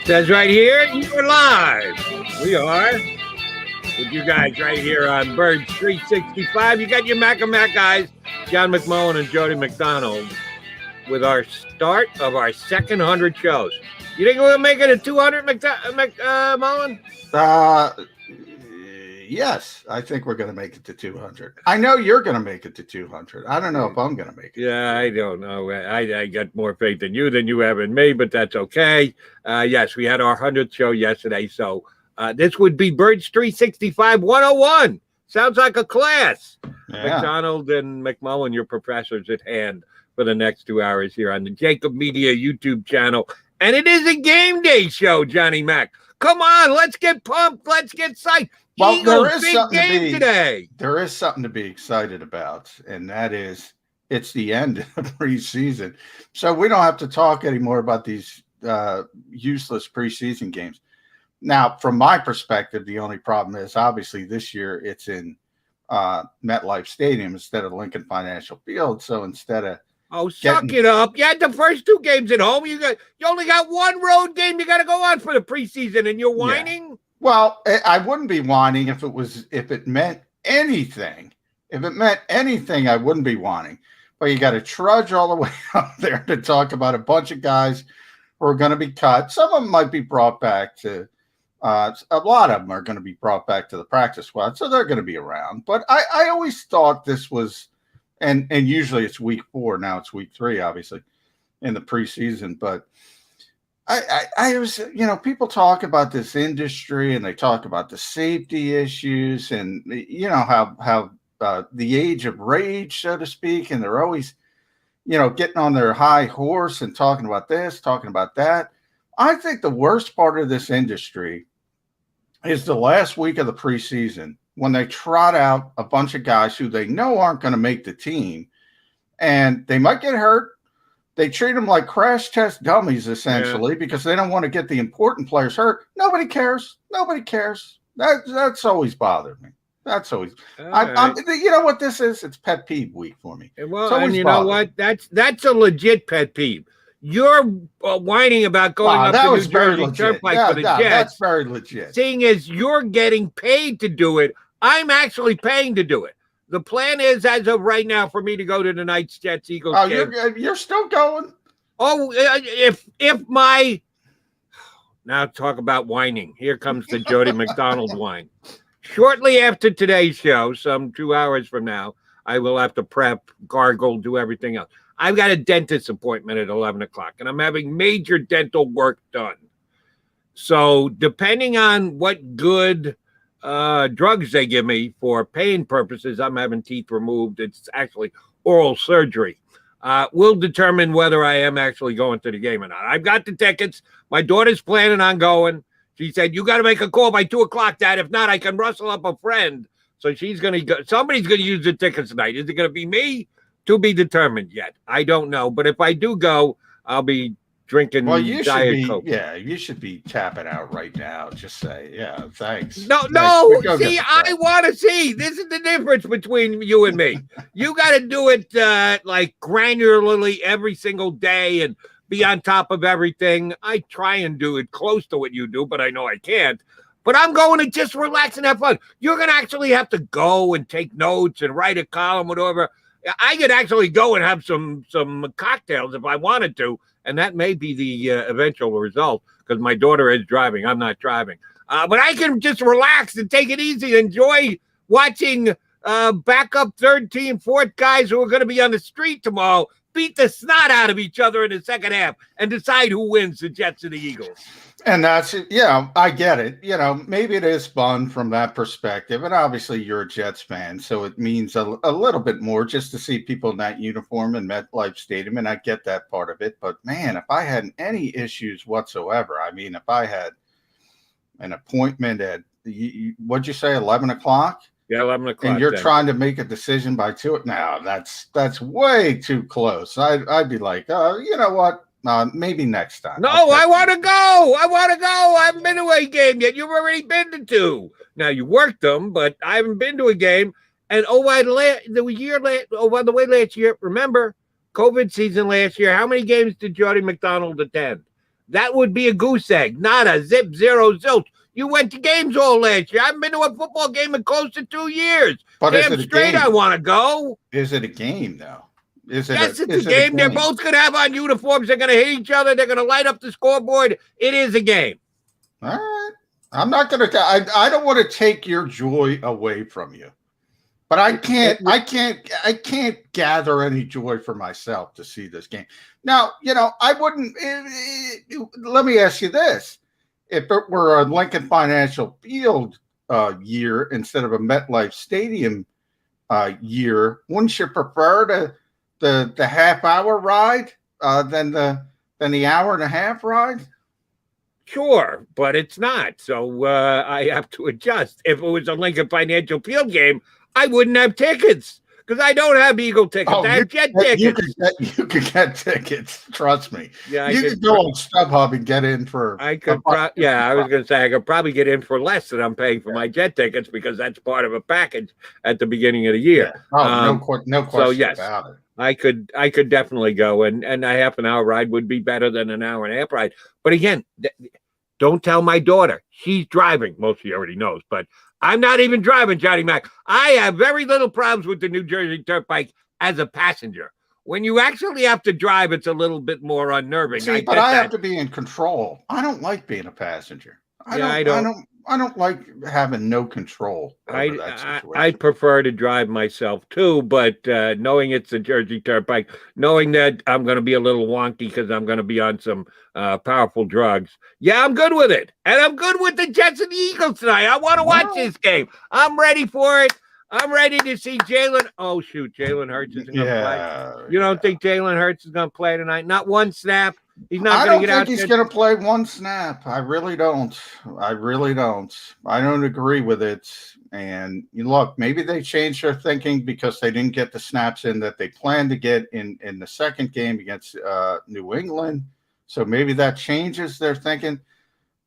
Says right here, you're live. We are with you guys right here on Bird 365. You got your Mac and Mac guys, John McMullen and Jody McDonald, with our start of our second 100 shows. You think we'll make it a 200, McMullen? Yes, I think we're going to make it to 200. I know you're going to make it to 200. I don't know if I'm going to make it. Yeah, I don't know. I got more faith in you have in me, but that's okay. Yes, we had our 100th show yesterday, so this would be Birds 365 101. Sounds like a class. Yeah. McDonald and McMullen, your professors at hand for the next 2 hours here on the JAKIB Media YouTube channel. And it is a game day show, Johnny Mac. Come on, let's get pumped. Let's get psyched. Well, Eagles, there is something today. There is something to be excited about, and that is it's the end of preseason. So we don't have to talk anymore about these useless preseason games. Now, from my perspective, the only problem is obviously this year it's in MetLife Stadium instead of Lincoln Financial Field. So instead of suck it up. You had the first two games at home. You only got one road game you got to go on for the preseason, and you're whining? Yeah. Well, I wouldn't be whining if it meant anything. If it meant anything, I wouldn't be whining. But you got to trudge all the way up there to talk about a bunch of guys who are going to be cut. Some of them might be brought back to a lot of them are going to be brought back to the practice squad, so they're going to be around. But I always thought this was, and usually it's week 4. Now it's week 3, obviously, in the preseason. But I was, people talk about this industry and they talk about the safety issues and, how the age of rage, so to speak. And they're always, getting on their high horse and talking about this, talking about that. I think the worst part of this industry is the last week of the preseason when they trot out a bunch of guys who they know aren't going to make the team and they might get hurt. They treat them like crash test dummies, essentially, because they don't want to get the important players hurt. Nobody cares. Nobody cares. That's always bothered me. That's always. Right. You know what this is? It's pet peeve week for me. Well, and you know what? That's a legit pet peeve. You're whining about going up to New Jersey Turnpike for the Jets. That's very legit. Seeing as you're getting paid to do it, I'm actually paying to do it. The plan is, as of right now, for me to go to tonight's Jets-Eagles game. You're still going? Oh, if my – now talk about whining. Here comes the Jody McDonald whine. Shortly after today's show, some 2 hours from now, I will have to prep, gargle, do everything else. I've got a dentist appointment at 11 o'clock, and I'm having major dental work done. So depending on what good – drugs they give me for pain purposes, I'm having teeth removed. It's actually oral surgery. Will determine whether I am actually going to the game or not. I've got the tickets. My daughter's planning on going. She said, you got to make a call by 2 o'clock, Dad. If not, I can rustle up a friend. So she's going to go. Somebody's going to use the tickets tonight. Is it going to be me? To be determined yet. I don't know. But if I do go, I'll be drinking Diet Coke. Yeah, you should be tapping out right now. Just say, yeah, thanks. No. See, I want to see. This is the difference between you and me. You got to do it like granularly every single day and be on top of everything. I try and do it close to what you do, but I know I can't. But I'm going to just relax and have fun. You're going to actually have to go and take notes and write a column, whatever. I could actually go and have some cocktails if I wanted to. And that may be the eventual result because my daughter is driving. I'm not driving. But I can just relax and take it easy, enjoy watching backup third team, fourth guys who are going to be on the street tomorrow beat the snot out of each other in the second half and decide who wins, the Jets or the Eagles. And that's it. I get it. Maybe it is fun from that perspective. And obviously you're a Jets fan, so it means a little bit more just to see people in that uniform in MetLife Stadium. And I get that part of it. But man, if I had any issues whatsoever, I mean, if I had an appointment at, what'd you say, 11 o'clock? Yeah, 11 o'clock. And you're trying to make a decision by 2. Now that's way too close. I'd be like, you know what? Maybe next time. No, I want to go. I haven't been to a game yet. You've already been to 2. Now, you worked them, but I haven't been to a game. And by the way, last year, remember, COVID season last year, how many games did Jody McDonald attend? That would be a goose egg, not a zip, zero, zilch. You went to games all last year. I haven't been to a football game in close to 2 years. But damn straight I want to go. Is it a game, though? Yes, it's a game. They're both going to have on uniforms. They're going to hit each other. They're going to light up the scoreboard. It is a game. All right. I'm not going to. I don't want to take your joy away from you, but I can't gather any joy for myself to see this game. Now, I wouldn't. Let me ask you this: if it were a Lincoln Financial Field year instead of a MetLife Stadium year, wouldn't you prefer the half-hour ride than the hour and a half ride? Sure, but it's not. So I have to adjust. If it was a Lincoln Financial Field game, I wouldn't have tickets because I don't have Eagle tickets. I have Jet tickets. You could get tickets. Trust me. Yeah, you could go on StubHub and get in for. I could. I was going to say I could probably get in for less than I'm paying for my Jet tickets because that's part of a package at the beginning of the year. Yeah. No question about it. I could definitely go, and a half an hour ride would be better than an hour and a half ride. But again, don't tell my daughter. She's driving. Most of you already knows, but I'm not even driving, Johnny Mac. I have very little problems with the New Jersey Turnpike as a passenger. When you actually have to drive, it's a little bit more unnerving. See, I have to be in control. I don't like being a passenger. I don't like having no control over that situation. I prefer to drive myself too, but knowing it's the Jersey Turnpike, knowing that I'm going to be a little wonky because I'm going to be on some powerful drugs, yeah, I'm good with it. And I'm good with the Jets and the Eagles tonight. I want to watch this game. I'm ready for it. I'm ready to see Jalen. Oh, shoot, Jalen Hurts isn't going to play. You don't think Jalen Hurts is going to play tonight? Not one snap. He's not going to get out. I don't think he's going to play one snap. I really don't. I don't agree with it. And look, maybe they changed their thinking because they didn't get the snaps in that they planned to get in the second game against New England. So maybe that changes their thinking.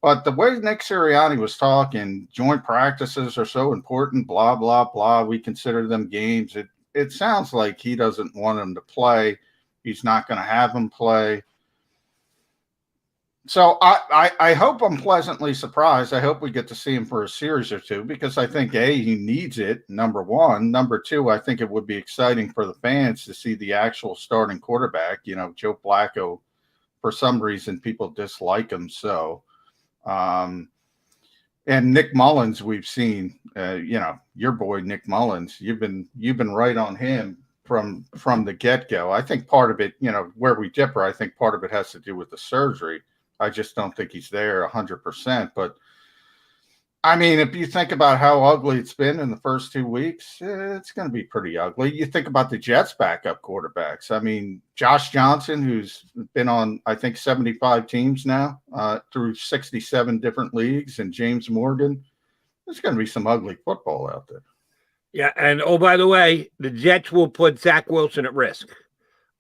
But the way Nick Sirianni was talking, joint practices are so important, blah, blah, blah. We consider them games. It sounds like he doesn't want them to play. He's not going to have them play. So I hope I'm pleasantly surprised. I hope we get to see him for a series or two because I think, A, he needs it, number one. Number two, I think it would be exciting for the fans to see the actual starting quarterback. Joe Flacco, for some reason, people dislike him so. And Nick Mullins, we've seen, your boy Nick Mullins. You've been right on him from the get-go. I think part of it, where we differ, I think part of it has to do with the surgery. I just don't think he's there 100%. But I mean, if you think about how ugly it's been in the first 2 weeks, it's going to be pretty ugly. You think about the Jets' backup quarterbacks. I mean, Josh Johnson, who's been on, I think, 75 teams now through 67 different leagues, and James Morgan. There's going to be some ugly football out there. Yeah, and oh, by the way, the Jets will put Zach Wilson at risk.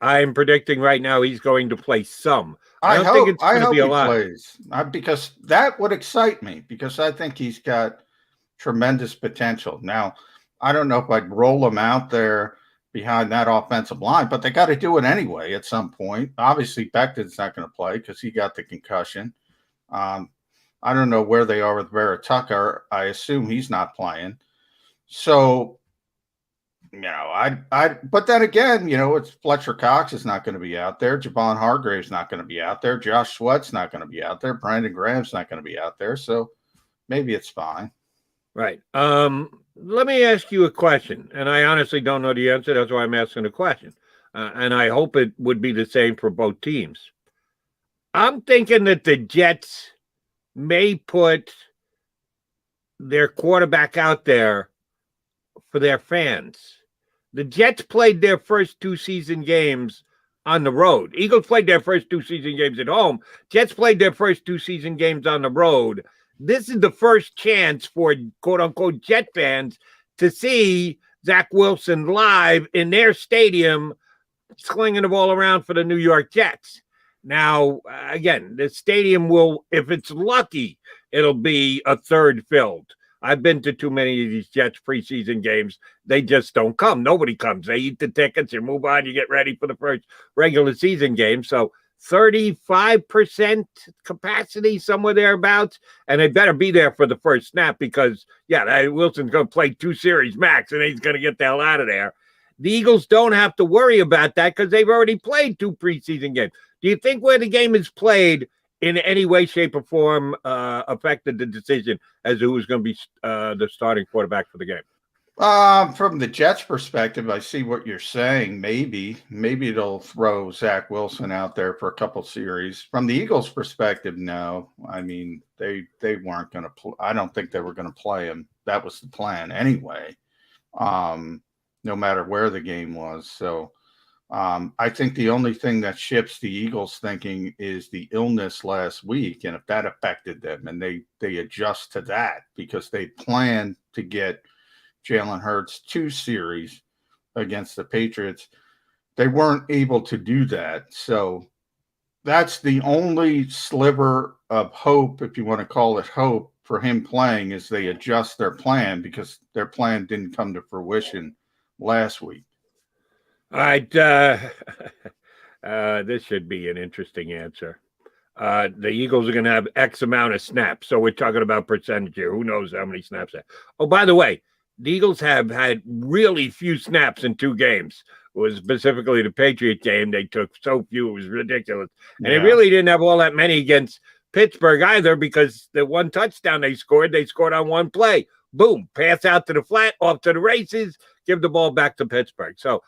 I'm predicting right now he's going to play some. I don't think it's going to be a lot. Plays, because that would excite me because I think he's got tremendous potential. Now, I don't know if I'd roll him out there behind that offensive line, but they got to do it anyway at some point. Obviously, Becton's not going to play because he got the concussion. I don't know where they are with Vera Tucker. I assume he's not playing. So, but then again, it's Fletcher Cox is not going to be out there. Javon Hargrave's not going to be out there. Josh Sweat's not going to be out there. Brandon Graham's not going to be out there. So maybe it's fine. Right. Let me ask you a question. And I honestly don't know the answer. That's why I'm asking the question. And I hope it would be the same for both teams. I'm thinking that the Jets may put their quarterback out there for their fans. The Jets played their first 2 season games on the road. Eagles played their first 2 season games at home. Jets played their first 2 season games on the road. This is the first chance for quote-unquote Jet fans to see Zach Wilson live in their stadium slinging the ball around for the New York Jets. Now, again, the stadium will, if it's lucky, it'll be a third filled. I've been to too many of these Jets preseason games. They just don't come. Nobody comes. They eat the tickets, you move on, you get ready for the first regular season game. So 35% capacity, somewhere thereabouts, and they better be there for the first snap because, Wilson's going to play 2 series max, and he's going to get the hell out of there. The Eagles don't have to worry about that because they've already played 2 preseason games. Do you think where the game is played in any way, shape, or form affected the decision as to who was going to be the starting quarterback for the game? From the Jets' perspective, I see what you're saying. Maybe they'll throw Zach Wilson out there for a couple series. From the Eagles' perspective, no. I mean, they weren't going to. I don't think they were going to play him. That was the plan anyway. No matter where the game was. So, I think the only thing that shifts the Eagles' thinking is the illness last week, and if that affected them, and they adjust to that because they plan to get Jalen Hurts 2 series against the Patriots. They weren't able to do that. So that's the only sliver of hope, if you want to call it hope, for him playing is they adjust their plan because their plan didn't come to fruition last week. All right. This should be an interesting answer. The Eagles are going to have X amount of snaps. So we're talking about percentage here. Who knows how many snaps they have. Oh, by the way, the Eagles have had really few snaps in 2 games. It was specifically the Patriot game. They took so few. It was ridiculous. And they really didn't have all that many against Pittsburgh either because the 1 touchdown they scored on 1 play. Boom, pass out to the flat, off to the races, give the ball back to Pittsburgh. So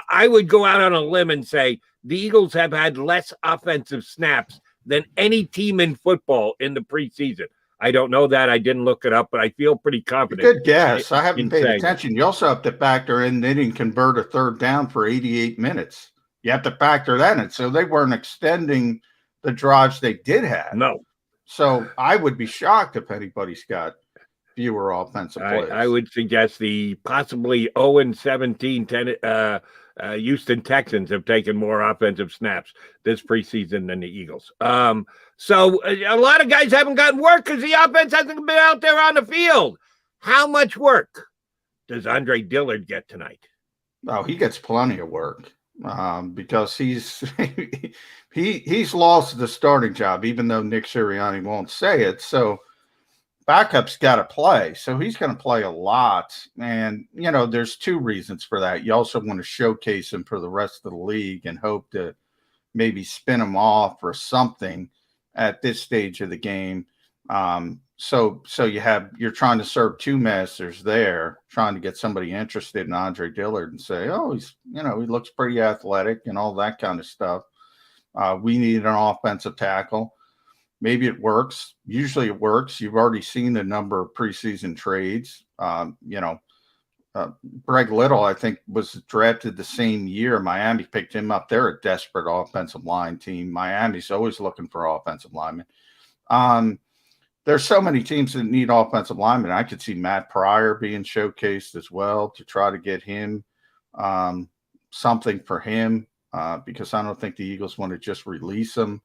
I would go out on a limb and say the Eagles have had less offensive snaps than any team in football in the preseason. I don't know that. I didn't look it up, but I feel pretty confident. Good guess. I haven't paid attention. You also have to factor in they didn't convert a 3rd down for 88 minutes. You have to factor that in. So they weren't extending the drives they did have. No. So I would be shocked if anybody's got fewer offensive plays. I would suggest the possibly 0-17 Houston Texans have taken more offensive snaps this preseason than the Eagles. So a lot of guys haven't gotten work because the offense hasn't been out there on the field. How much work does Andre Dillard get tonight? Oh, he gets plenty of work because he's he's lost the starting job, even though Nick Sirianni won't say it. So backup's got to play. So he's going to play a lot. And, there's 2 reasons for that. You also want to showcase him for the rest of the league and hope to maybe spin him off or something at this stage of the game. So you're trying to serve 2 masters there, trying to get somebody interested in Andre Dillard and say, oh, he's, he looks pretty athletic and all that kind of stuff. We need an offensive tackle. Maybe it works. Usually it works. You've already seen the number of preseason trades. Greg Little, I think, was drafted the same year. Miami picked him up. They're a desperate offensive line team. Miami's always looking for offensive linemen. There's so many teams that need offensive linemen. I could see Matt Pryor being showcased as well to try to get him something for him because I don't think the Eagles want to just release him.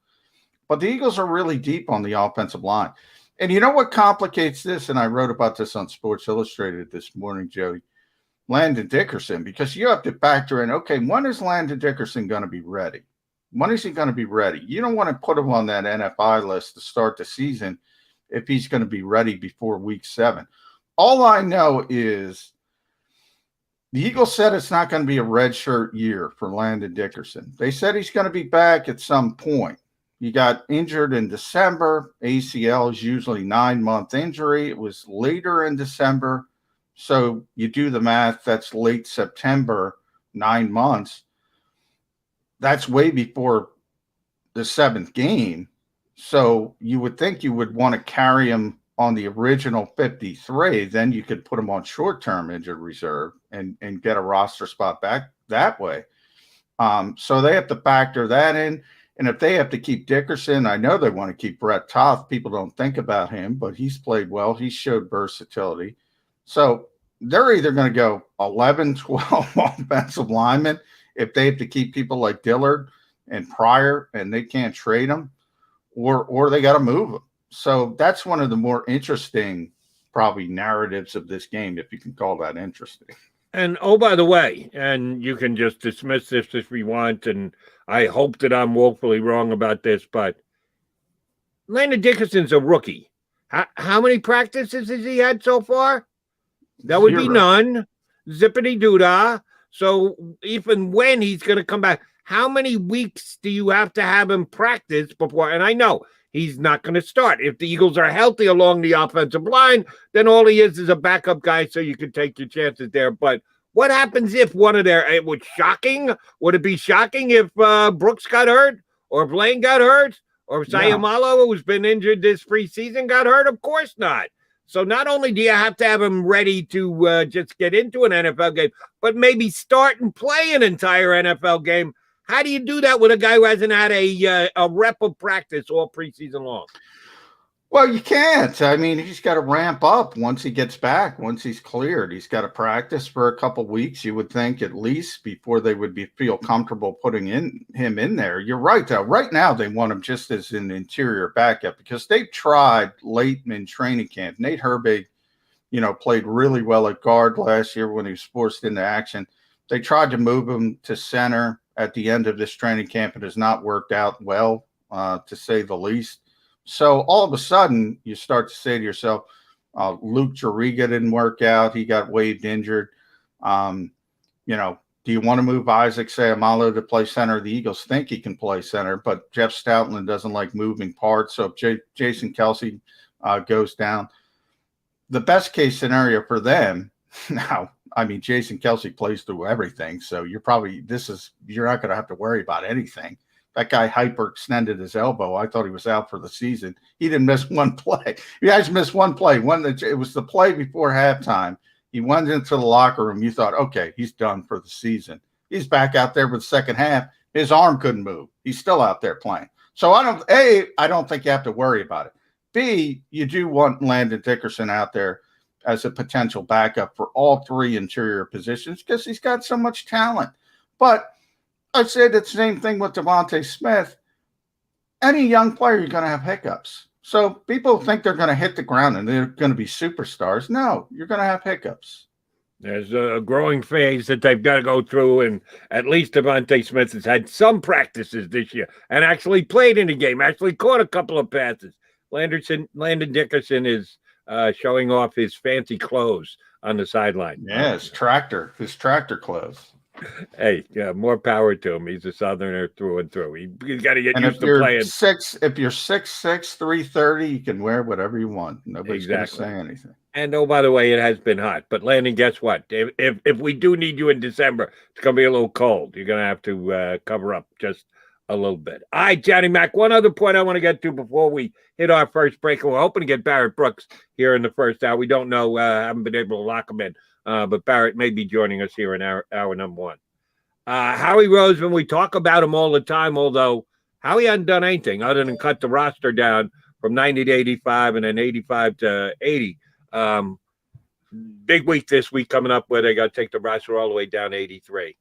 But the Eagles are really deep on the offensive line. And you know what complicates this? And I wrote about this on Sports Illustrated this morning, Joey. Landon Dickerson, because you have to factor in, okay, when is Landon Dickerson going to be ready? When is he going to be ready? You don't want to put him on that NFI list to start the season if he's going to be ready before week 7. All I know is the Eagles said it's not going to be a redshirt year for Landon Dickerson. They said he's going to be back at some point. He got injured in December. ACL is usually 9-month injury. It was later in December. So you do the math, that's late September, 9 months. That's way before the 7th game. So you would think you would want to carry him on the original 53. Then you could put him on short-term injured reserve and get a roster spot back that way. So they have to factor that in. And if they have to keep Dickerson, I know they want to keep Brett Toth. People don't think about him, but he's played well. He showed versatility. So they're either going to go 11, 12 offensive linemen if they have to keep people like Dillard and Pryor and they can't trade them, or they got to move them. So that's one of the more interesting probably narratives of this game, if you can call that interesting. And oh, by the way, and you can just dismiss this if we want, and I hope that I'm woefully wrong about this, but Landon Dickerson's a rookie. How many practices has he had so far? That would be 0. none. Zippity doodah. So even when he's going to come back, how many weeks do you have to have him practice before? And I know he's not going to start. If the Eagles are healthy along the offensive line, then all he is a backup guy, so you can take your chances there. But what happens if one of their, it was shocking? Would it be shocking if Brooks got hurt or if Lane got hurt or if Sayamalo, who's been injured this preseason, got hurt? Of course not. So not only do you have to have him ready to just get into an NFL game, but maybe start and play an entire NFL game. How do you do that with a guy who hasn't had a rep of practice all preseason long? Well, you can't. I mean, he's got to ramp up once he gets back, once he's cleared. He's got to practice for a couple weeks, you would think, at least, before they would feel comfortable putting him in there. You're right, though. Right now, they want him just as an interior backup because they've tried late in training camp. Nate Herbig, played really well at guard last year when he was forced into action. They tried to move him to center at the end of this training camp. It has not worked out well, to say the least. So all of a sudden, you start to say to yourself, Luke Jariga didn't work out. He got waived injured. Do you want to move Isaac Sayamalo to play center? The Eagles think he can play center, but Jeff Stoutland doesn't like moving parts. So if Jason Kelce goes down, the best case scenario for them now, I mean, Jason Kelce plays through everything. So you're not going to have to worry about anything. That guy hyperextended his elbow. I thought he was out for the season. He didn't miss one play. You guys missed one play. It was the play before halftime. He went into the locker room. You thought, okay, he's done for the season. He's back out there for the second half. His arm couldn't move. He's still out there playing. So I don't think you have to worry about it. B, you do want Landon Dickerson out there as a potential backup for all three interior positions because he's got so much talent. But I said the same thing with Devontae Smith. Any young player, you're going to have hiccups. So people think they're going to hit the ground and they're going to be superstars. No, you're going to have hiccups. There's a growing phase that they've got to go through, and at least Devontae Smith has had some practices this year and actually played in the game, actually caught a couple of passes. Landon Dickerson is showing off his fancy clothes on the sideline. Yeah, his tractor clothes. Hey, more power to him. He's a Southerner through and through. He's got to get used to playing. If you're 6'6", 330, you can wear whatever you want. Nobody's going to say anything. And oh, by the way, it has been hot. But Landon, guess what? If we do need you in December, it's going to be a little cold. You're going to have to cover up just a little bit. All right, Johnny Mac, one other point I want to get to before we hit our first break. And we're hoping to get Barrett Brooks here in the first hour. We don't know. Haven't been able to lock him in. But Barrett may be joining us here in hour number one. Howie Roseman, we talk about him all the time, although Howie hadn't done anything other than cut the roster down from 90 to 85 and then 85 to 80. Big week this week coming up where they got to take the roster all the way down to 83.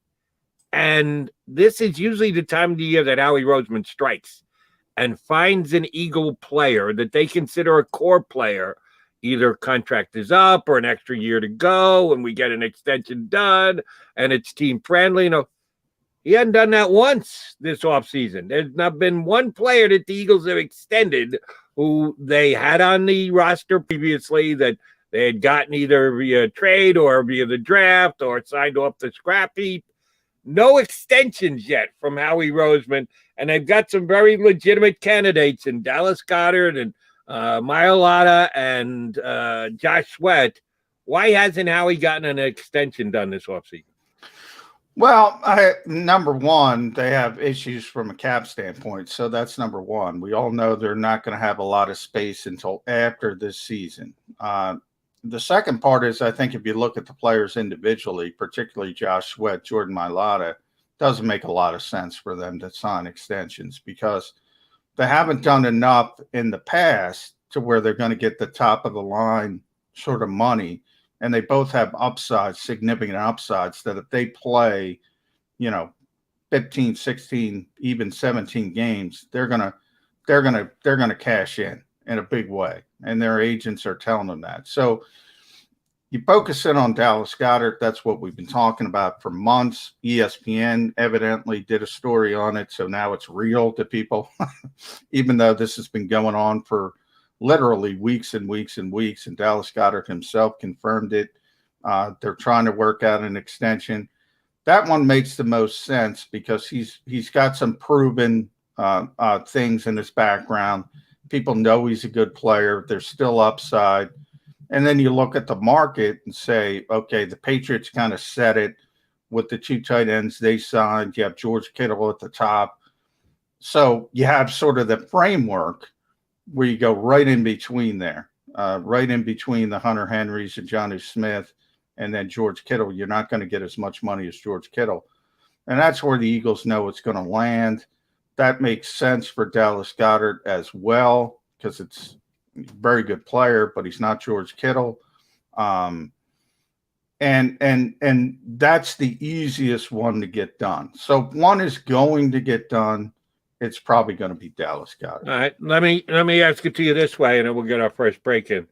And this is usually the time of the year that Howie Roseman strikes and finds an Eagle player that they consider a core player. Either contract is up or an extra year to go and we get an extension done and it's team friendly. He hadn't done that once this offseason. There's not been one player that the Eagles have extended who they had on the roster previously that they had gotten either via trade or via the draft or signed off the scrap heap. No extensions yet from Howie Roseman. And they've got some very legitimate candidates in Dallas Goedert and Mailata and Josh Sweat. Why hasn't Howie gotten an extension done this offseason? Well, number one, they have issues from a cap standpoint. So that's number one. We all know they're not going to have a lot of space until after this season. The second part is I think if you look at the players individually, particularly Josh Sweat, Jordan Mailata, doesn't make a lot of sense for them to sign extensions because they haven't done enough in the past to where they're going to get the top of the line sort of money. And they both have upsides, significant upsides that if they play, 15, 16, even 17 games, they're going to cash in a big way. And their agents are telling them that. So you focus in on Dallas Goedert. That's what we've been talking about for months. ESPN evidently did a story on it, so now it's real to people, even though this has been going on for literally weeks and weeks and weeks, and Dallas Goedert himself confirmed it. They're trying to work out an extension. That one makes the most sense because he's got some proven things in his background. People know he's a good player. There's still upside. And then you look at the market and say, okay, the Patriots kind of set it with the 2 tight ends they signed. You have George Kittle at the top. So you have sort of the framework where you go right in between there, right in between the Hunter Henrys and Jonnu Smith and then George Kittle. You're not going to get as much money as George Kittle. And that's where the Eagles know it's going to land. That makes sense for Dallas Goedert as well because it's a very good player, but he's not George Kittle. And that's the easiest one to get done. So if one is going to get done, it's probably going to be Dallas Goedert. All right, let me ask it to you this way, and then we'll get our first break in.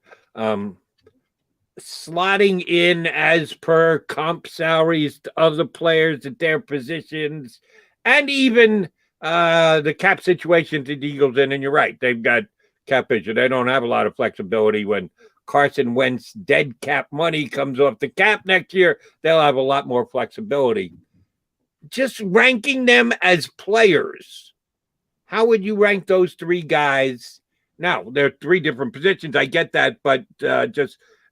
Slotting in as per comp salaries to other players at their positions, and even the cap situation to the Eagles in. And you're right, they've got cap issue. They don't have a lot of flexibility when Carson Wentz dead cap money comes off the cap next year. They'll have a lot more flexibility. Just ranking them as players, how would you rank those 3 guys? Now, there are 3 different positions. I get that, but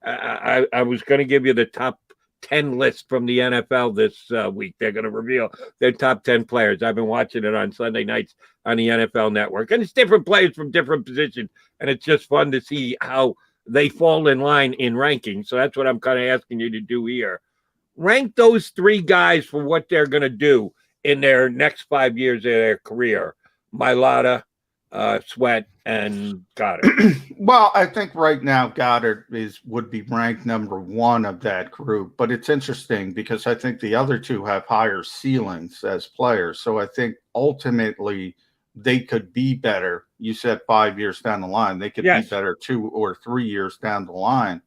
I was going to give you the top 10 list from the NFL this week. They're going to reveal their top 10 players. I've been watching it on Sunday nights on the NFL Network, and it's different players from different positions, and it's just fun to see how they fall in line in ranking. So that's what I'm kind of asking you to do here. Rank those 3 guys for what they're going to do in their next 5 years of their career. Mailata, Sweat, and Goedert. Well, I think right now Goedert would be ranked number 1 of that group, but it's interesting because I think the other 2 have higher ceilings as players. So I think ultimately they could be better. You said 5 years down the line, they could be better 2 or 3 years down the line.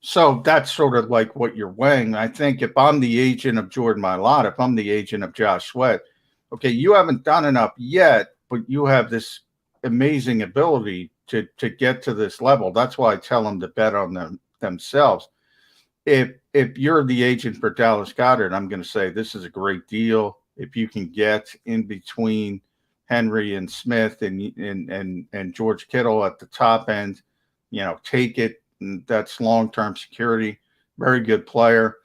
So that's sort of like what you're weighing. I think if I'm the agent of Jordan Mailata, if I'm the agent of Josh Sweat, okay, you haven't done enough yet, but you have this amazing ability to get to this level. That's why I tell them to bet on themselves. If you're the agent for Dallas Goedert, I'm going to say this is a great deal. If you can get in between Henry and Smith and George Kittle at the top end, take it. And that's long-term security. Very good player.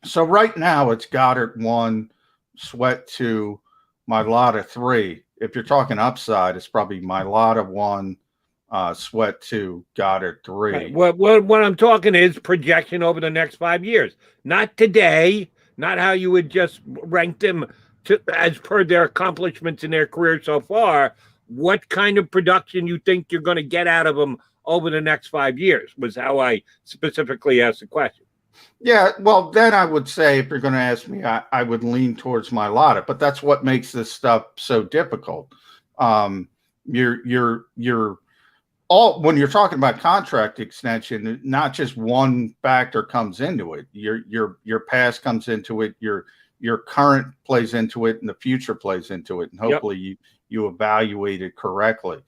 So right now it's Goedert 1, Sweat 2, Mailata 3. If you're talking upside, it's probably Mailata 1, Sweat 2, Goedert 3. Right. What I'm talking is projection over the next 5 years. Not today, not how you would just rank them as per their accomplishments in their career so far. What kind of production you think you're going to get out of them over the next 5 years was how I specifically asked the question. Yeah, well, then I would say if you're going to ask me, I would lean towards Mailata, but that's what makes this stuff so difficult. You're all when you're talking about contract extension, not just one factor comes into it. Your past comes into it, your current plays into it, and the future plays into it, and hopefully you evaluate it correctly.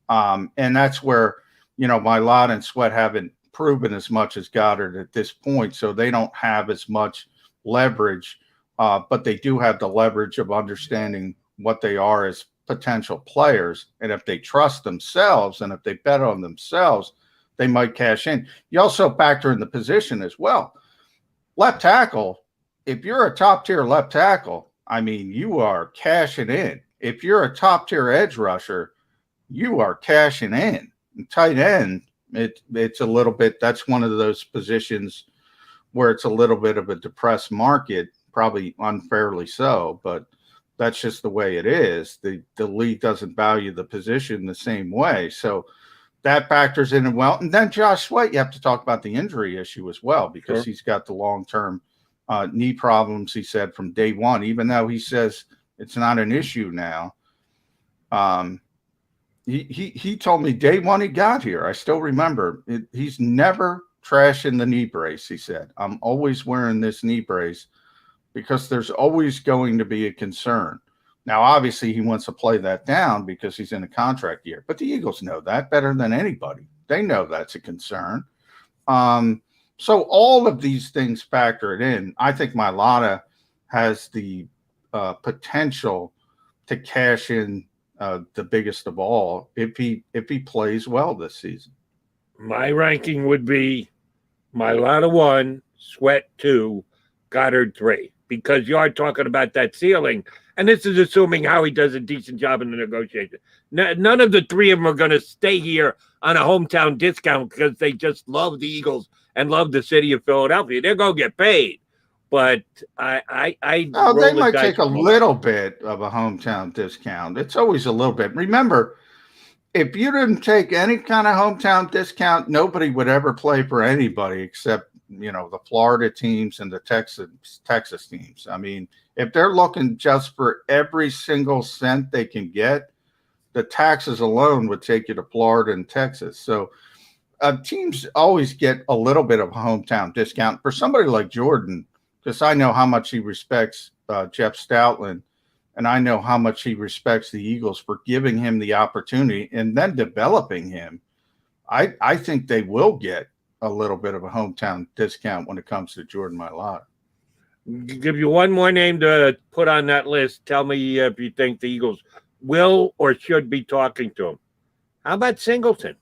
And that's where Mailata and Sweat haven't proven as much as Goedert at this point, so they don't have as much leverage, but they do have the leverage of understanding what they are as potential players, and if they trust themselves and if they bet on themselves, they might cash in. You also factor in the position as well. Left tackle, if you're a top-tier left tackle, I mean, you are cashing in. If you're a top-tier edge rusher, you are cashing in. And tight end, it's a little bit, that's one of those positions where it's a little bit of a depressed market, probably unfairly so, but that's just the way it is. The league doesn't value the position the same way. So that factors in well. And then Josh Sweat, you have to talk about the injury issue as well, because he's got the long-term knee problems, he said, from day one, even though he says it's not an issue now. He told me day one he got here. I still remember he's never trashing the knee brace, he said. I'm always wearing this knee brace because there's always going to be a concern. Now, obviously, he wants to play that down because he's in a contract year. But the Eagles know that better than anybody. They know that's a concern. So all of these things factor it in. I think Mailata has the potential to cash in the biggest of all if he plays well this season. My ranking would be Mailata 1, Sweat 2, Goddard 3, because you are talking about that ceiling, and this is assuming Howie does a decent job in the negotiation. None of the three of them are going to stay here on a hometown discount because they just love the Eagles and love the city of Philadelphia. They're going to get paid. But they might take a little bit of a hometown discount. It's always a little bit. Remember, if you didn't take any kind of hometown discount, nobody would ever play for anybody except, the Florida teams and the Texas teams. I mean, if they're looking just for every single cent they can get, the taxes alone would take you to Florida and Texas. So teams always get a little bit of a hometown discount. For somebody like Jordan, because I know how much he respects Jeff Stoutland, and I know how much he respects the Eagles for giving him the opportunity and then developing him. I think they will get a little bit of a hometown discount when it comes to Jordan Mailata. Give you one more name to put on that list. Tell me if you think the Eagles will or should be talking to him. How about Singleton?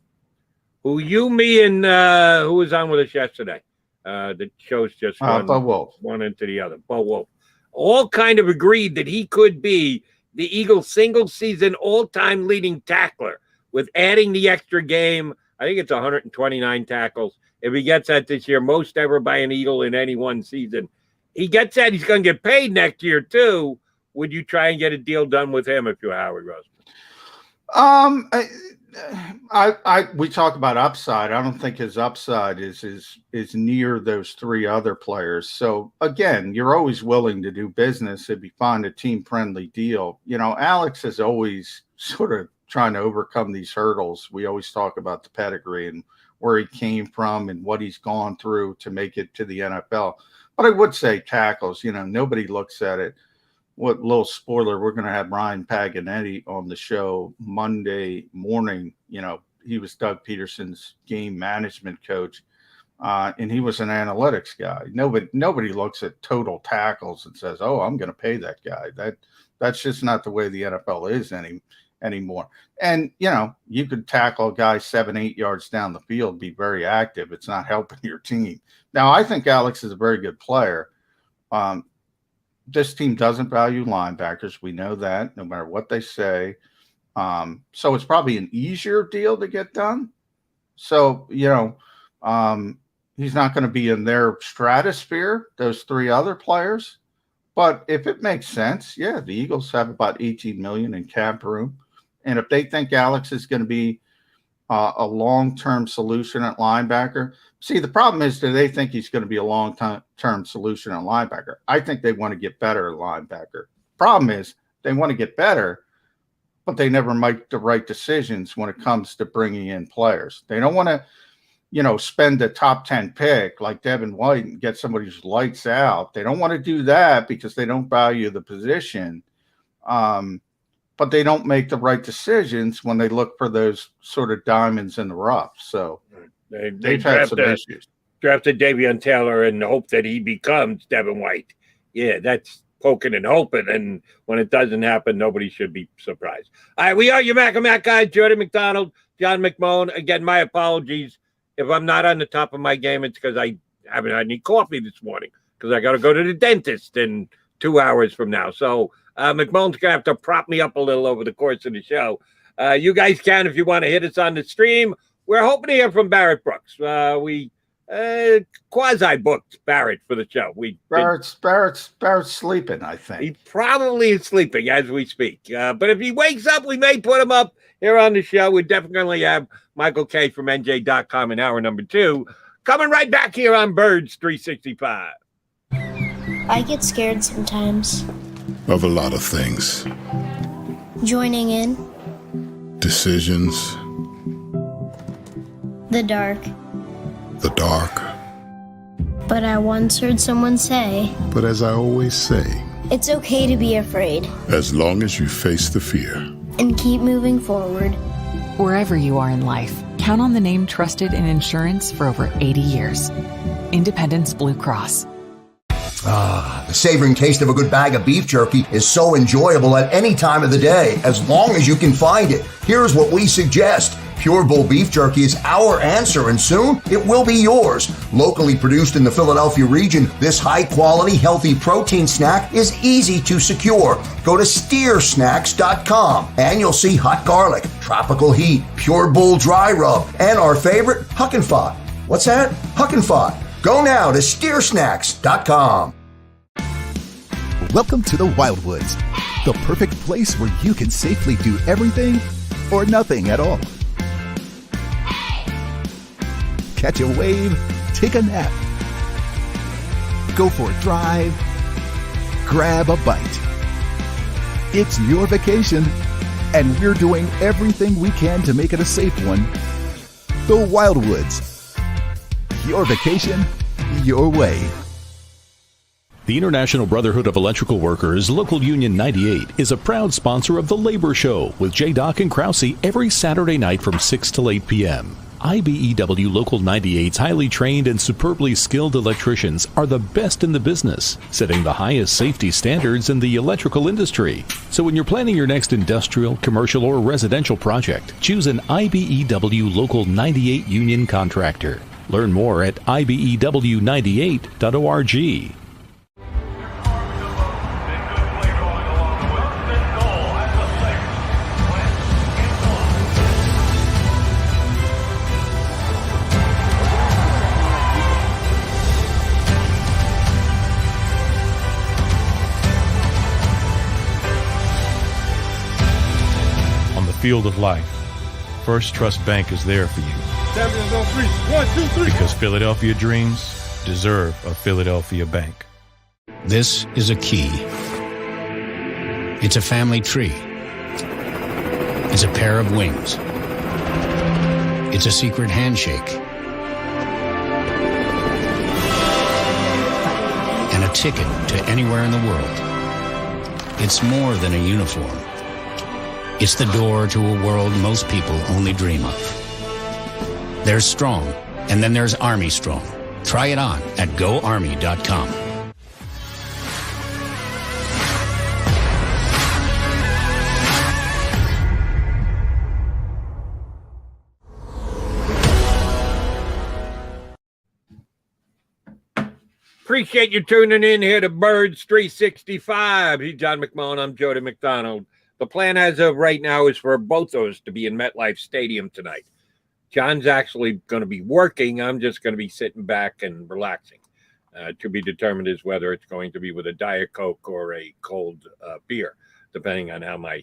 Who you, me, and who was on with us yesterday? The show's just one into the other. Bo Wolf. All kind of agreed that he could be the Eagles' single-season all-time leading tackler with adding the extra game. I think it's 129 tackles. If he gets that this year, most ever by an Eagle in any one season. He gets that, he's going to get paid next year, too. Would you try and get a deal done with him if you're Howard Roseman? We talk about upside. I don't think his upside is near those three other players. So again, you're always willing to do business if you find a team-friendly deal. Alex is always sort of trying to overcome these hurdles. We always talk about the pedigree and where he came from and what he's gone through to make it to the NFL. But I would say tackles, nobody looks at it. What little spoiler, we're going to have Ryan Paganetti on the show Monday morning. He was Doug Peterson's game management coach, and he was an analytics guy. Nobody looks at total tackles and says, "Oh, I'm going to pay that guy." That's just not the way the NFL is anymore. And you could tackle a guy 7-8 yards down the field, be very active. It's not helping your team. Now, I think Alex is a very good player. This team doesn't value linebackers. We know that, no matter what they say. So it's probably an easier deal to get done. So, he's not going to be in their stratosphere, those three other players. But if it makes sense, yeah, the Eagles have about $18 million in cap room. And if they think Alex is going to be a long-term solution at linebacker. See, the problem is, do they think he's going to be a long-term solution at linebacker? I think they want to get better at linebacker. Problem is, they want to get better, but they never make the right decisions when it comes to bringing in players. They don't want to, spend a top 10 pick like Devin White and get somebody who's lights out. They don't want to do that because they don't value the position. But they don't make the right decisions when they look for those sort of diamonds in the rough. So they've had some issues. Drafted Davion Taylor and hope that he becomes Devin White. Yeah, that's poking and hoping. And when it doesn't happen, nobody should be surprised. All right, we are your Mac and Mac guys, Jody McDonald, John McMullen. Again, my apologies. If I'm not on the top of my game, it's because I haven't had any coffee this morning because I got to go to the dentist in 2 hours from now. So McMullen's going to have to prop me up a little over the course of the show. You guys can, if you want to hit us on the stream. We're hoping to hear from Barrett Brooks. We quasi-booked Barrett for the show. Barrett's sleeping, I think. He probably is sleeping as we speak. But if he wakes up, we may put him up here on the show. We definitely have Michael Kaye from NJ.com in hour number 2. Coming right back here on Birds 365. I get scared sometimes. Of a lot of things. Joining in. Decisions. The dark. the dark. But I once heard someone say, But as I always say, it's okay to be afraid as long as you face the fear. and keep moving forward. Wherever you are in life, count on the name trusted in insurance for over 80 years. Independence Blue Cross. The savoring taste of a good bag of beef jerky is so enjoyable at any time of the day, as long as you can find it. Here's what we suggest. Pure Bull Beef Jerky is our answer, and soon it will be yours. Locally produced in the Philadelphia region, this high-quality, healthy protein snack is easy to secure. Go to steersnacks.com, and you'll see hot garlic, tropical heat, Pure Bull dry rub, and our favorite, Huck and Fod. What's that? Huck and Fod. Go now to steersnacks.com. Welcome to the Wildwoods, the perfect place where you can safely do everything or nothing at all. Catch a wave, take a nap, go for a drive, grab a bite. It's your vacation, and we're doing everything we can to make it a safe one. The Wildwoods. Your vacation, your way. The International Brotherhood of Electrical Workers, Local Union 98, is a proud sponsor of The Labor Show with J. Doc and Krause every Saturday night from 6 to 8 p.m. IBEW Local 98's highly trained and superbly skilled electricians are the best in the business, setting the highest safety standards in the electrical industry. So when you're planning your next industrial, commercial, or residential project, choose an IBEW Local 98 union contractor. Learn more at ibew98.org. Field of life, First Trust Bank is there for you. Because Philadelphia dreams deserve a Philadelphia bank. This is a key. It's a family tree. It's a pair of wings. It's a secret handshake. And a ticket to anywhere in the world. It's more than a uniform. It's the door to a world most people only dream of. There's Strong, and then there's Army Strong. Try it on at GoArmy.com. Appreciate you tuning in here to Birds 365. He's John McMullen. I'm Jody McDonald. The plan as of right now is for both of us to be in MetLife Stadium tonight. John's actually going to be working. I'm just going to be sitting back and relaxing. To be determined is whether it's going to be with a Diet Coke or a cold beer, depending on how my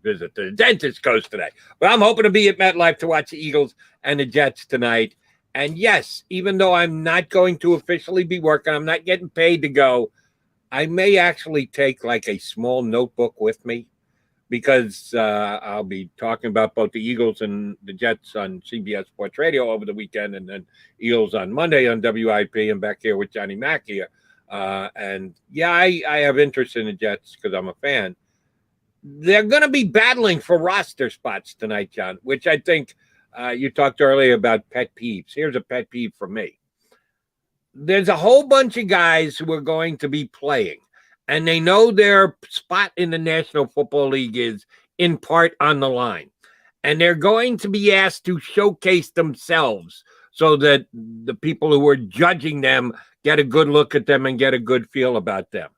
visit to the dentist goes today. But I'm hoping to be at MetLife to watch the Eagles and the Jets tonight. And yes, even though I'm not going to officially be working, I'm not getting paid to go, I may actually take like a small notebook with me, because I'll be talking about both the Eagles and the Jets on CBS Sports Radio over the weekend, and then Eagles on Monday on WIP, and back here with Johnny Mack here. And yeah, I have interest in the Jets because I'm a fan. They're going to be battling for roster spots tonight, John, which I think you talked earlier about pet peeves. Here's a pet peeve for me. There's a whole bunch of guys who are going to be playing, and they know their spot in the National Football League is in part on the line. And they're going to be asked to showcase themselves so that the people who are judging them get a good look at them and get a good feel about them.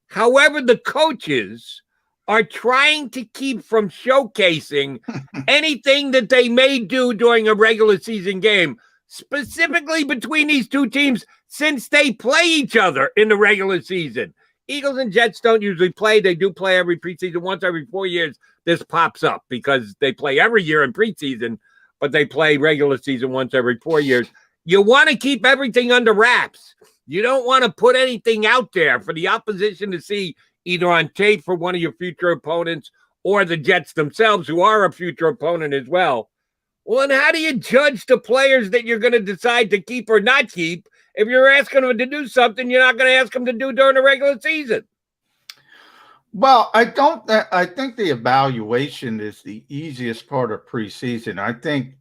However, the coaches are trying to keep from showcasing anything that they may do during a regular season game, specifically between these two teams, since they play each other in the regular season. Eagles and Jets don't usually play. They do play every preseason. Once every 4 years, this pops up because they play every year in preseason, but they play regular season once every 4 years. You want to keep everything under wraps. You don't want to put anything out there for the opposition to see, either on tape for one of your future opponents or the Jets themselves, who are a future opponent as well. Well, and how do you judge the players that you're going to decide to keep or not keep if you're asking them to do something you're not going to ask them to do during the regular season? Well, I think the evaluation is the easiest part of preseason. I think,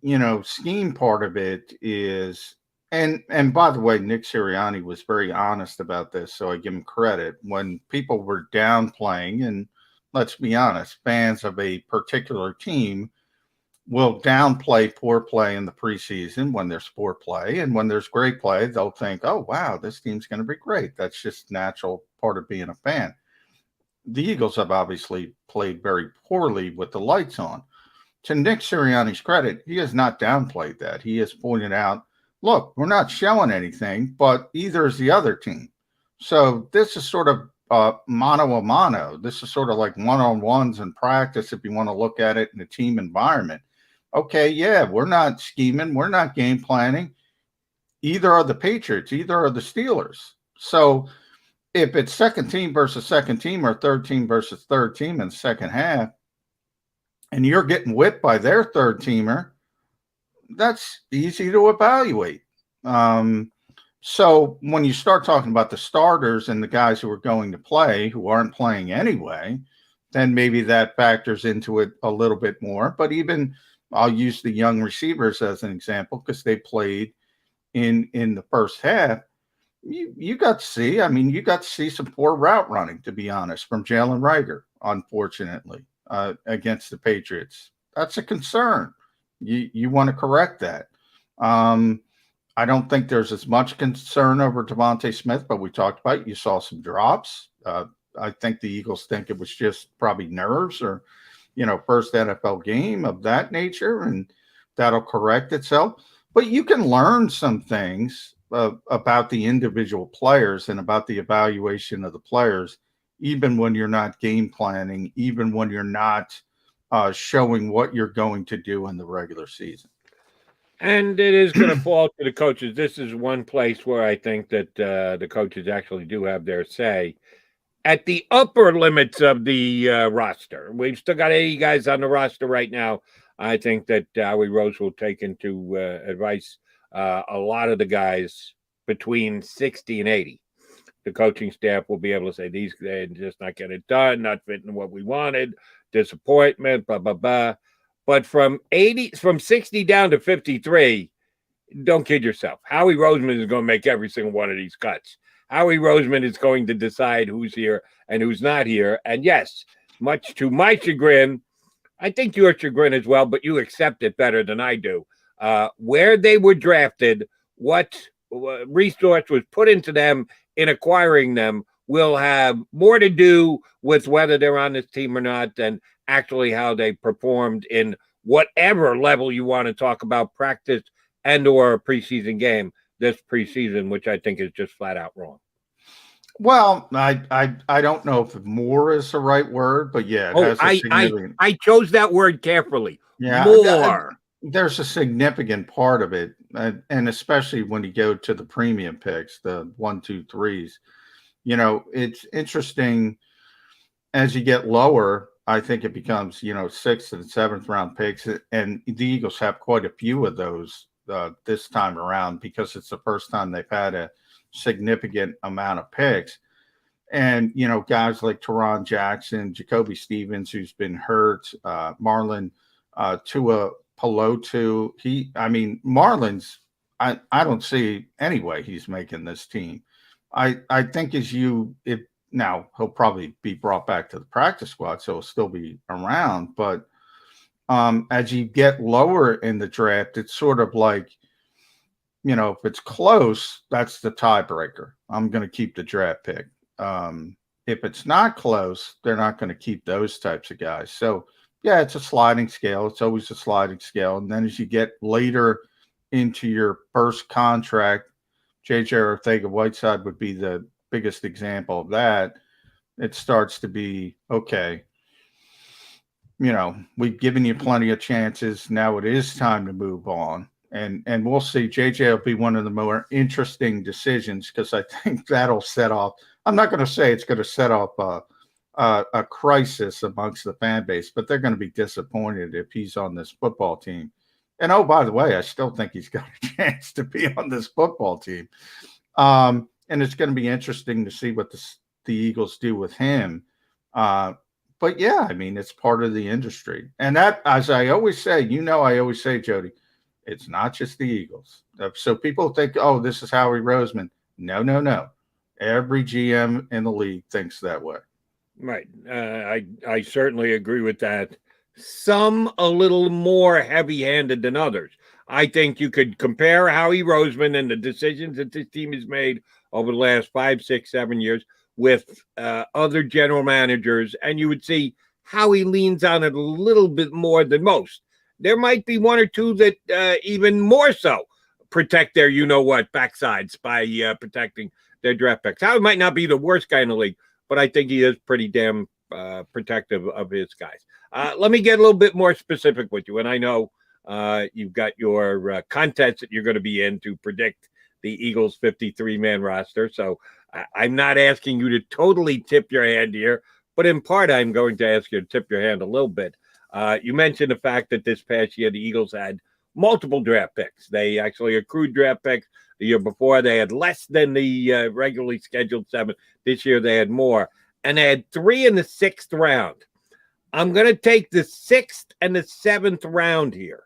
scheme part of it is, and by the way, Nick Sirianni was very honest about this, so I give him credit. When people were downplaying, and let's be honest, fans of a particular team will downplay poor play in the preseason when there's poor play, and when there's great play, they'll think, oh, wow, this team's going to be great. That's just natural part of being a fan. The Eagles have obviously played very poorly with the lights on. To Nick Sirianni's credit, he has not downplayed that. He has pointed out, look, we're not showing anything, but either is the other team. So this is sort of mano a mano. This is sort of like one-on-ones in practice if you want to look at it in a team environment. Okay, yeah, we're not scheming. We're not game planning. Either are the Patriots. Either are the Steelers. So if it's second team versus second team or third team versus third team in the second half, and you're getting whipped by their third teamer, that's easy to evaluate. So when you start talking about the starters and the guys who are going to play who aren't playing anyway, then maybe that factors into it a little bit more. But even I'll use the young receivers as an example because they played in the first half. You got to see, you got to see some poor route running, to be honest, from Jalen Reagor, unfortunately, against the Patriots. That's a concern. You want to correct that. I don't think there's as much concern over Devontae Smith, but we talked about it. You saw some drops. I think the Eagles think it was just probably nerves or, first NFL game of that nature, and that'll correct itself. But you can learn some things about the individual players and about the evaluation of the players, even when you're not game planning, even when you're not showing what you're going to do in the regular season. And it is going to fall to the coaches. This is one place where I think that the coaches actually do have their say. At the upper limits of the roster, we've still got 80 guys on the roster right now. I think that Howie Rose will take into advice a lot of the guys between 60 and 80. The coaching staff will be able to say, these guys just not getting it done, not fitting what we wanted, disappointment, blah, blah, blah. But from 60 down to 53, don't kid yourself. Howie Roseman is going to make every single one of these cuts. Howie Roseman is going to decide who's here and who's not here. And yes, much to my chagrin, I think your chagrin as well, but you accept it better than I do. Where they were drafted, what resource was put into them in acquiring them will have more to do with whether they're on this team or not than actually how they performed in whatever level you want to talk about, practice and or a preseason game this preseason, which I think is just flat out wrong. Well, I don't know if more is the right word, but yeah. I chose that word carefully. Yeah, more. There's a significant part of it, and especially when you go to the premium picks, the 1, 2, 3s. It's interesting as you get lower. I think it becomes 6th and 7th round picks, and the Eagles have quite a few of those this time around because it's the first time they've had a significant amount of picks. And guys like Teron Jackson, Jacoby Stevens, who's been hurt, Marlon Tua Pelotu. Marlon's. I don't see any way he's making this team. I think now he'll probably be brought back to the practice squad, so he'll still be around. But as you get lower in the draft, it's sort of like, if it's close, that's the tiebreaker. I'm going to keep the draft pick. If it's not close, they're not going to keep those types of guys. So, yeah, it's a sliding scale. It's always a sliding scale. And then as you get later into your first contract, J.J. Arcega-Whiteside would be the biggest example of that. It starts to be, okay, we've given you plenty of chances. Now it is time to move on. And we'll see. JJ will be one of the more interesting decisions because I think that'll set off. I'm not going to say it's going to set off a crisis amongst the fan base, but they're going to be disappointed if he's on this football team. And oh, by the way, I still think he's got a chance to be on this football team. And it's going to be interesting to see what the Eagles do with him. But yeah, I mean, it's part of the industry. And that, as I always say, I always say, Jody, it's not just the Eagles. So people think, oh, this is Howie Roseman. No. Every GM in the league thinks that way. Right. I certainly agree with that. Some a little more heavy-handed than others. I think you could compare Howie Roseman and the decisions that this team has made over the last 5, 6, 7 years with other general managers, and you would see how he leans on it a little bit more than most. There might be one or two that even more so protect their backsides by protecting their draft picks. Howie might not be the worst guy in the league, but I think he is pretty damn protective of his guys. Let me get a little bit more specific with you, and I know you've got your contest that you're going to be in to predict the Eagles' 53-man roster, so I'm not asking you to totally tip your hand here, but in part I'm going to ask you to tip your hand a little bit. You mentioned the fact that this past year the Eagles had multiple draft picks. They actually accrued draft picks. The year before they had less than the regularly scheduled 7. This year they had more, and they had 3 in the 6th round. I'm going to take the 6th and the 7th round here,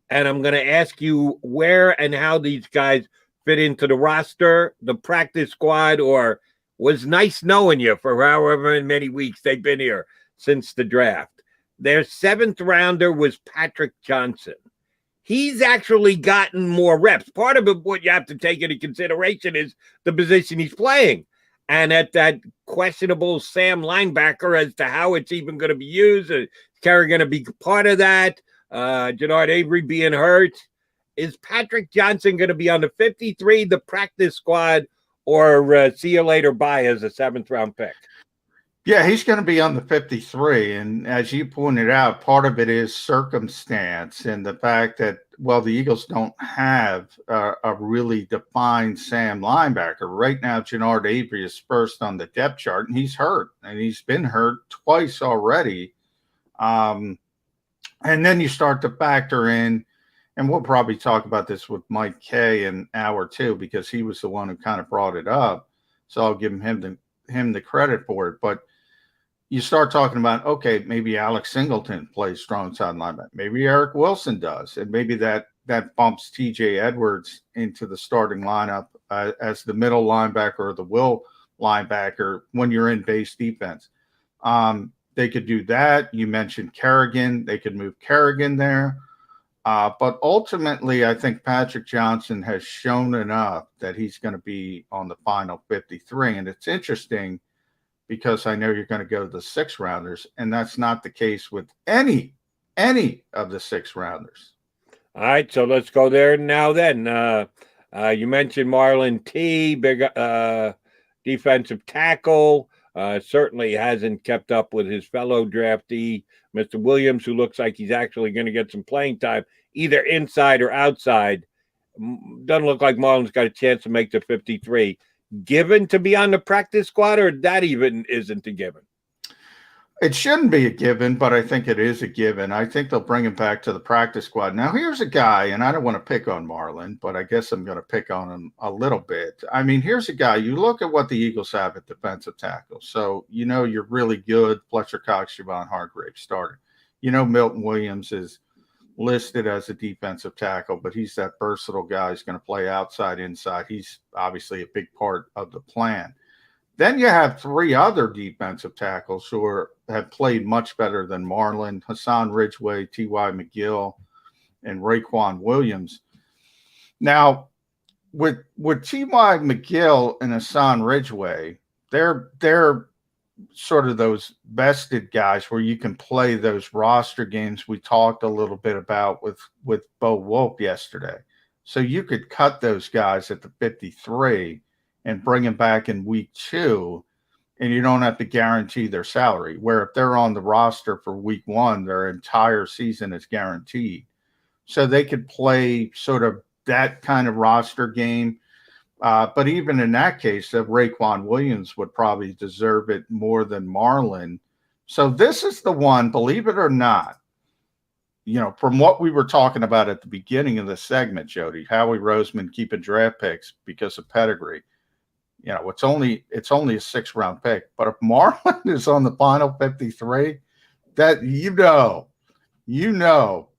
and I'm going to ask you where and how these guys fit into the roster, the practice squad, or was nice knowing you for however many weeks they've been here since the draft. Their 7th rounder was Patrick Johnson. He's actually gotten more reps. Part of it, what you have to take into consideration is the position he's playing. And at that questionable Sam linebacker as to how it's even going to be used, is Kerry going to be part of that? Jannard Avery being hurt. Is Patrick Johnson going to be on the 53, the practice squad, or see you later bye as a 7th round pick? Yeah, he's going to be on the 53. And as you pointed out, part of it is circumstance and the fact that, the Eagles don't have a really defined Sam linebacker. Right now, Jannard Avery is first on the depth chart, and he's hurt. And he's been hurt twice already. And then you start to factor in, and we'll probably talk about this with Mike Kaye in hour 2 because he was the one who kind of brought it up. So I'll give him the credit for it. But you start talking about, okay, maybe Alex Singleton plays strong side linebacker. Maybe Eric Wilson does. And maybe that bumps TJ Edwards into the starting lineup as the middle linebacker or the will linebacker when you're in base defense. They could do that. You mentioned Kerrigan. They could move Kerrigan there. But ultimately, I think Patrick Johnson has shown enough that he's going to be on the final 53. And it's interesting because I know you're going to go to the 6 rounders, and that's not the case with any of the 6 rounders. All right, so let's go there now then. You mentioned Marlon T, big defensive tackle. Certainly hasn't kept up with his fellow draftee, Mr. Williams, who looks like he's actually going to get some playing time, either inside or outside. Doesn't look like Marlon's got a chance to make the 53. Given to be on the practice squad, or that even isn't a given? It shouldn't be a given, but I think it is a given. I think they'll bring him back to the practice squad. Now, here's a guy, and I don't want to pick on Marlon, but I guess I'm going to pick on him a little bit. I mean, here's a guy. You look at what the Eagles have at defensive tackle. So, you're really good. Fletcher Cox, Javon Hargrave started. Milton Williams is listed as a defensive tackle, but he's that versatile guy. He's going to play outside, inside. He's obviously a big part of the plan. Then you have 3 other defensive tackles who have played much better than Marlon: Hassan Ridgeway, T.Y. McGill, and Raekwon Williams. Now, with T.Y. McGill and Hassan Ridgeway, they're sort of those vested guys where you can play those roster games we talked a little bit about with Bo Wolf yesterday. So you could cut those guys at the 53 and bring them back in week 2, and you don't have to guarantee their salary, where if they're on the roster for week 1, their entire season is guaranteed. So they could play sort of that kind of roster game. But even in that case, Raekwon Williams would probably deserve it more than Marlon. So this is the one, believe it or not, from what we were talking about at the beginning of the segment, Jody, Howie Roseman keeping draft picks because of pedigree. It's only a 6th-round pick. But if Marlon is on the final 53, that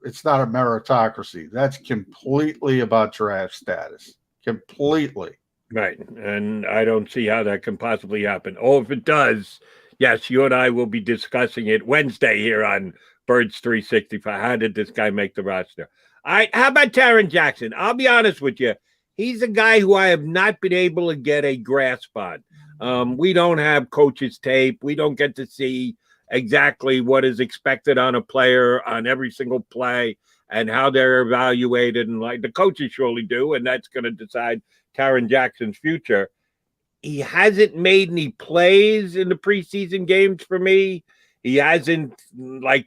it's not a meritocracy. That's completely about draft status. Completely. Right. And I don't see how that can possibly happen. Oh, if it does, yes, you and I will be discussing it Wednesday here on Birds 365. How did this guy make the roster? All right. How about Taron Jackson? I'll be honest with you. He's a guy who I have not been able to get a grasp on. We don't have coach's tape. We don't get to see exactly what is expected on a player on every single play and how they're evaluated. And like the coaches surely do, and that's going to decide Taron Jackson's future. He hasn't made any plays in the preseason games for me. He hasn't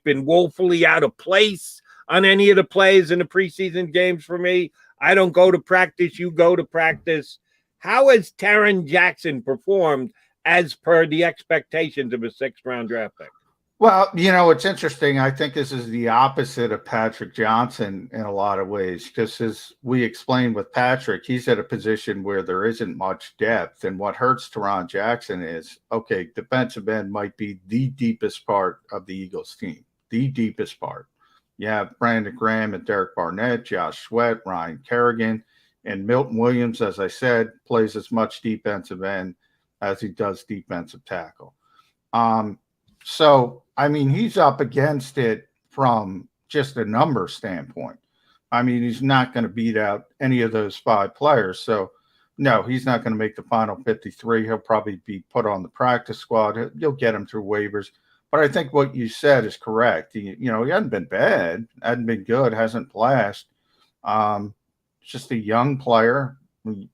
been woefully out of place on any of the plays in the preseason games for me. I don't go to practice. You go to practice. How has Taron Jackson performed as per the expectations of a 6th-round draft pick? Well, it's interesting. I think this is the opposite of Patrick Johnson in a lot of ways, because as we explained with Patrick, he's at a position where there isn't much depth. And what hurts Taron Jackson is, okay, defensive end might be the deepest part of the Eagles team, the deepest part. You have Brandon Graham and Derek Barnett, Josh Sweat, Ryan Kerrigan, and Milton Williams, as I said, plays as much defensive end as he does defensive tackle. So, he's up against it from just a number standpoint. He's not going to beat out any of those 5 players. So, no, he's not going to make the final 53. He'll probably be put on the practice squad. You'll get him through waivers. But I think what you said is correct. He hasn't been bad, hasn't been good, hasn't flashed. Just a young player.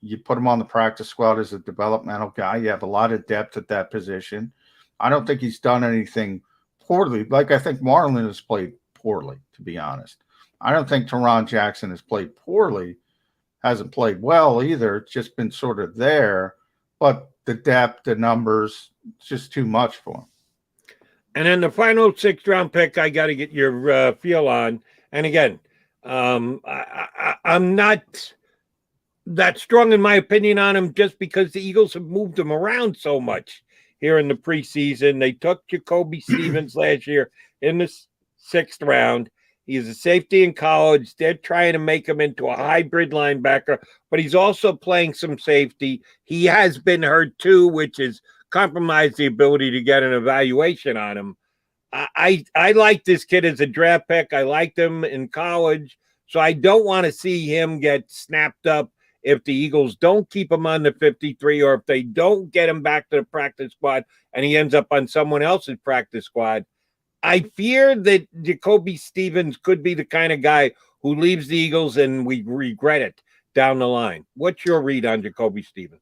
You put him on the practice squad as a developmental guy. You have a lot of depth at that position. I don't think he's done anything poorly. Like, I think Marlon has played poorly, to be honest. I don't think Taron Jackson has played poorly, hasn't played well either. It's just been sort of there. But the depth, the numbers, it's just too much for him. And then the final 6th-round pick, I got to get your feel on. And again, I'm not that strong in my opinion on him just because the Eagles have moved him around so much here in the preseason. They took JAKIB Stevens last year in the 6th round. He's a safety in college. They're trying to make him into a hybrid linebacker, but he's also playing some safety. He has been hurt too, which has compromised the ability to get an evaluation on him. I like this kid as a draft pick. I liked him in college, so I don't want to see him get snapped up if the Eagles don't keep him on the 53 or if they don't get him back to the practice squad and he ends up on someone else's practice squad. I fear that JAKIB Stevens could be the kind of guy who leaves the Eagles and we regret it down the line. What's your read on JAKIB Stevens?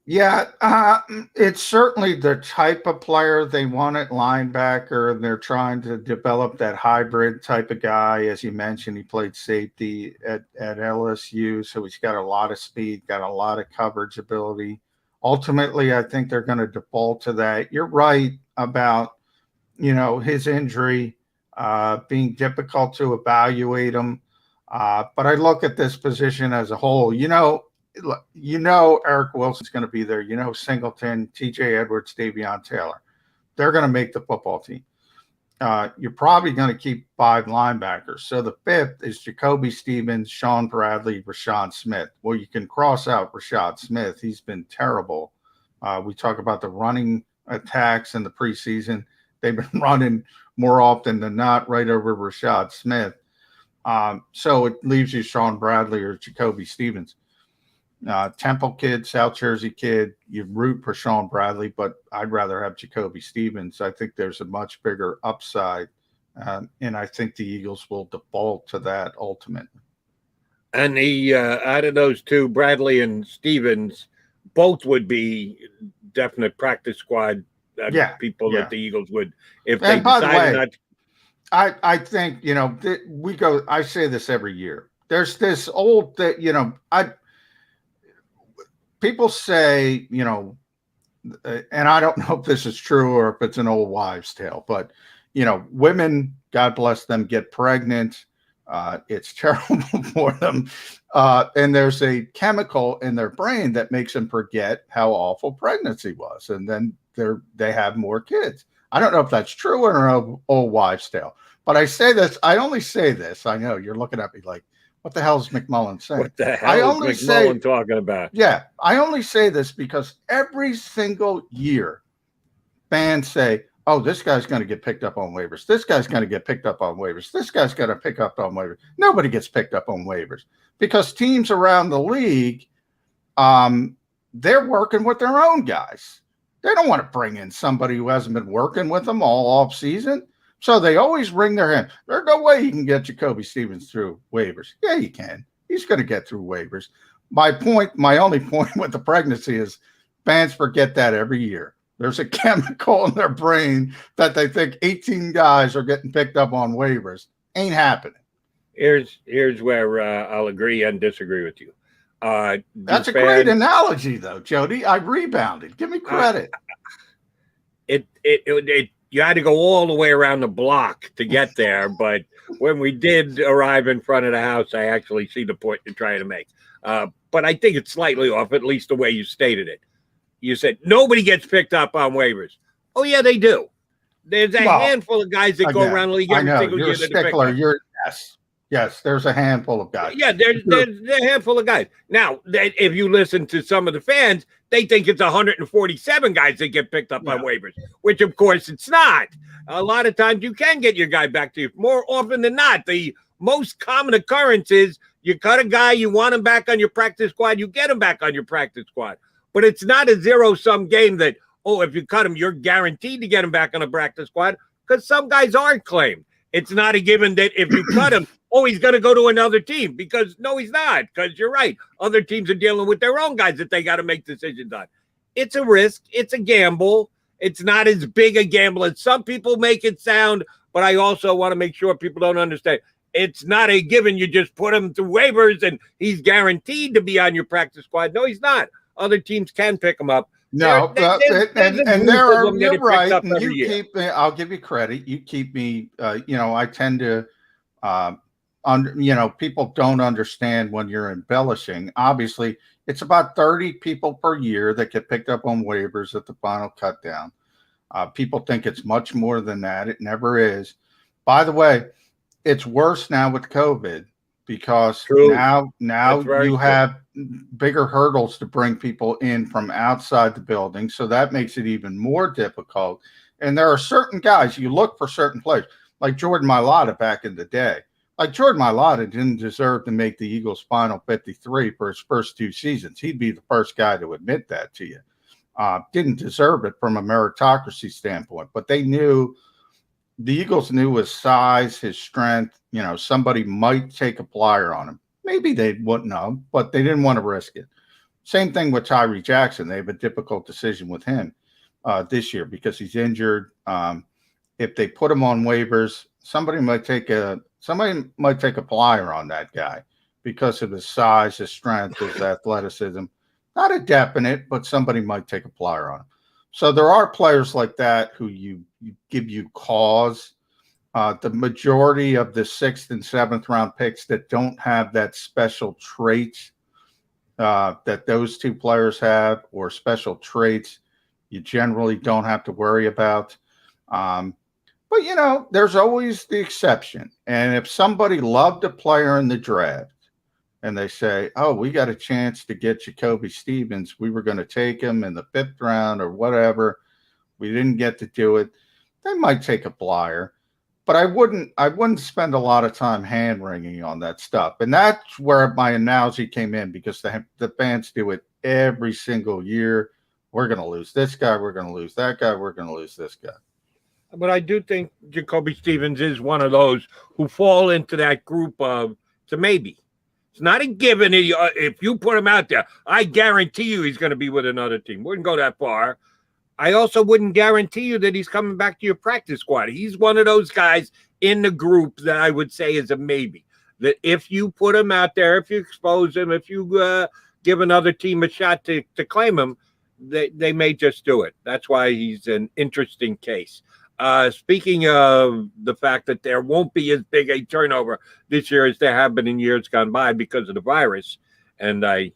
Yeah, it's certainly the type of player they want at linebacker, and they're trying to develop that hybrid type of guy. As you mentioned, he played safety at LSU, so he's got a lot of speed, got a lot of coverage ability. Ultimately, I think they're going to default to that. You're right about, his injury being difficult to evaluate him. But I look at this position as a whole. Eric Wilson's going to be there. Singleton, TJ Edwards, Davion Taylor. They're going to make the football team. You're probably going to keep 5 linebackers. So the 5th is JAKIB Stevens, Sean Bradley, Rashad Smith. Well, you can cross out Rashad Smith. He's been terrible. We talk about the running attacks in the preseason. They've been running more often than not right over Rashad Smith. So it leaves you Sean Bradley or JAKIB Stevens. Temple kid, South Jersey kid, you root for Sean Bradley, but I'd rather have JAKIB Stevens. I think there's a much bigger upside, and I think the Eagles will default to that ultimately. And out of those 2, Bradley and Stevens, both would be definite practice squad people that the Eagles would, if they decided not to. I think, I say this every year. There's this old that, people say, and I don't know if this is true or if it's an old wives' tale, but, women, God bless them, get pregnant It's terrible for them. And there's a chemical in their brain that makes them forget how awful pregnancy was. And then they have more kids. I don't know if that's true or an old wives' tale. But I say this, I only say this. I know you're looking at me like, what the hell is McMullen saying? What the hell is McMullen talking about? Yeah, I only say this because every single year, fans say, oh, this guy's going to get picked up on waivers. This guy's going to get picked up on waivers. This guy's going to pick up on waivers. Nobody gets picked up on waivers because teams around the league, they're working with their own guys. They don't want to bring in somebody who hasn't been working with them all off season. So they always wring their hand. There's no way you can get JAKIB Stevens through waivers. Yeah, you can. He's going to get through waivers. My only point with the pregnancy is fans forget that every year. There's a chemical in their brain that they think 18 guys are getting picked up on waivers. Ain't happening. Here's where I'll agree and disagree with you. That's a great analogy, though, Jody. I rebounded. Give me credit. You had to go all the way around the block to get there, but when we did arrive in front of the house, I actually see the point you're trying to make. But I think it's slightly off, at least the way you stated it. You said nobody gets picked up on waivers. Oh, yeah, they do. There's a handful of guys that go around the league every single year. You're a stickler. Yes, there's a handful of guys. Yeah, there's a handful of guys. Now, if you listen to some of the fans, they think it's 147 guys that get picked up on waivers, which, of course, it's not. A lot of times you can get your guy back to you. More often than not, the most common occurrence is you cut a guy, you want him back on your practice squad, you get him back on your practice squad. But it's not a zero-sum game that, oh, if you cut him, you're guaranteed to get him back on a practice squad because some guys aren't claimed. It's not a given that if you cut him, oh, he's going to go to another team because no, he's not, because you're right. Other teams are dealing with their own guys that they got to make decisions on. It's a risk. It's a gamble. It's not as big a gamble as some people make it sound, but I also want to make sure people don't understand. It's not a given. You just put him through waivers and he's guaranteed to be on your practice squad. No, he's not. Other teams can pick him up. No, and there are, you're right. And you keep me, I'll give you credit. You keep me, I tend to, people don't understand when you're embellishing. Obviously, it's about 30 people per year that get picked up on waivers at the final cut down. People think it's much more than that. It never is. By the way, it's worse now with COVID because now you have bigger hurdles to bring people in from outside the building. So that makes it even more difficult. And there are certain guys, you look for certain players, like Jordan Mailata back in the day. Like Jordan Mailata didn't deserve to make the Eagles' final 53 for his first 2 seasons. He'd be the first guy to admit that to you. Didn't deserve it from a meritocracy standpoint, but they knew, the Eagles knew his size, his strength, somebody might take a flyer on him. Maybe they wouldn't know, but they didn't want to risk it. Same thing with Tyree Jackson. They have a difficult decision with him this year because he's injured. If they put him on waivers, somebody might take a flyer on that guy because of his size, his strength, his athleticism. Not a definite, but somebody might take a flyer on him. So there are players like that who you give you cause. The majority of the 6th and 7th round picks that don't have that special traits that those 2 players have, or special traits, you generally don't have to worry about. But, there's always the exception. And if somebody loved a player in the draft and they say, oh, we got a chance to get JAKIB Stevens, we were going to take him in the 5th round or whatever, we didn't get to do it, they might take a flyer. But I wouldn't spend a lot of time hand-wringing on that stuff. And that's where my analogy came in, because the fans do it every single year. We're going to lose this guy. We're going to lose that guy. We're going to lose this guy. But I do think JAKIB Stevens is one of those who fall into that group of, it's a maybe. It's not a given. If you put him out there, I guarantee you he's going to be with another team. Wouldn't go that far. I also wouldn't guarantee you that he's coming back to your practice squad. He's one of those guys in the group that I would say is a maybe. That if you put him out there, if you expose him, if you give another team a shot to claim him, they may just do it. That's why he's an interesting case. Speaking of the fact that there won't be as big a turnover this year as there have been in years gone by because of the virus, and I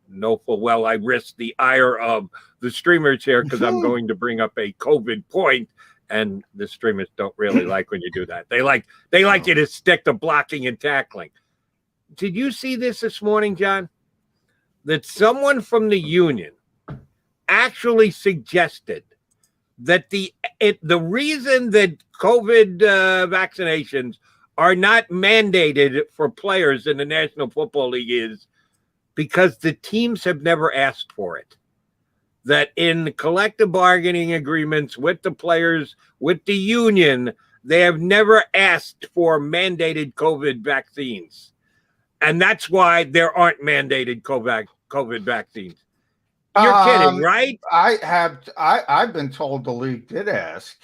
know full well I risk the ire of the streamers here because I'm going to bring up a COVID point, and the streamers don't really like when you do that. They like you to stick to blocking and tackling. Did you see this morning, John? That someone from the union actually suggested that the reason that COVID vaccinations are not mandated for players in the National Football League is because the teams have never asked for it. That in collective bargaining agreements with the players, with the union, they have never asked for mandated COVID vaccines. And that's why there aren't mandated COVID vaccines. You're kidding, right? I've been told the league did ask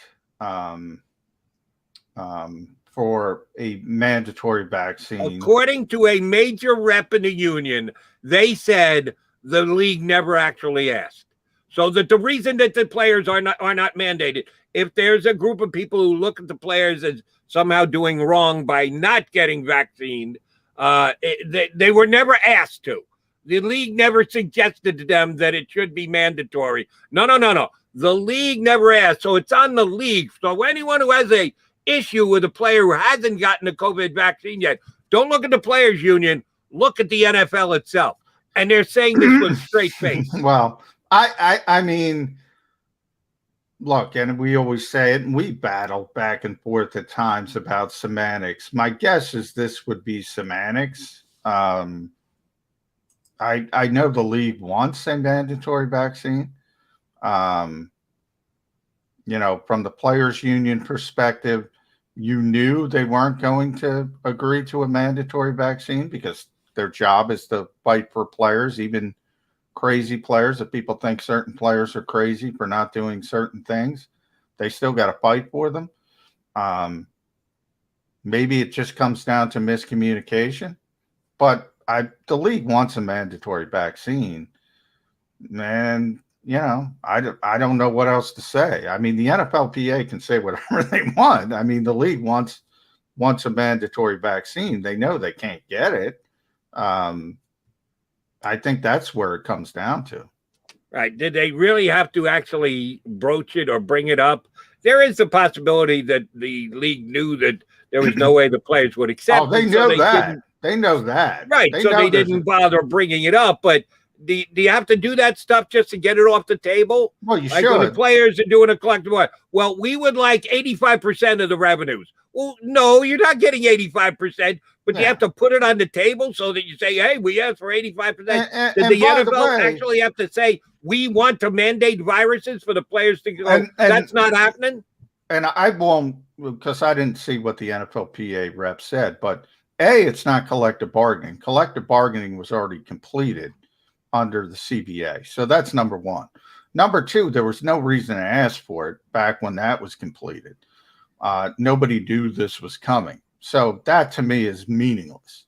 for a mandatory vaccine. According to a major rep in the union, they said the league never actually asked. So that the reason that the players are not mandated, if there's a group of people who look at the players as somehow doing wrong by not getting vaccinated, they were never asked to. The league never suggested to them that it should be mandatory. No. The league never asked. So it's on the league. So anyone who has a issue with a player who hasn't gotten a COVID vaccine yet, don't look at the players union, look at the NFL itself. And they're saying this with a straight face. Well, I mean, look, and we always say it, and we battle back and forth at times about semantics. My guess is this would be semantics. I know the league wants a mandatory vaccine. From the players' union perspective, you knew they weren't going to agree to a mandatory vaccine because their job is to fight for players, even crazy players. If people think certain players are crazy for not doing certain things, they still got to fight for them. Maybe it just comes down to miscommunication, but the league wants a mandatory vaccine, and I don't know what else to say. I mean, the NFLPA can say whatever they want. I mean, the league wants a mandatory vaccine. They know they can't get it. I think that's where it comes down to. Right? Did they really have to actually broach it or bring it up? There is a possibility that the league knew that there was no way the players would accept. Oh, they know that. They know that. Right. So they didn't bother bringing it up. But do you have to do that stuff just to get it off the table? Well, you like should. When the players are doing a collective bargain. Well, we would like 85% of the revenues. Well, no, you're not getting 85%, but you have to put it on the table so that you say, hey, we asked for 85%. Did the NFL actually have to say, we want to mandate viruses for the players to go, and that's not happening? And I won't, because I didn't see what the NFLPA rep said, but it's not collective bargaining. Collective bargaining was already completed under the CBA. So that's number one. Number two, there was no reason to ask for it back when that was completed. Nobody knew this was coming. So that to me is meaningless.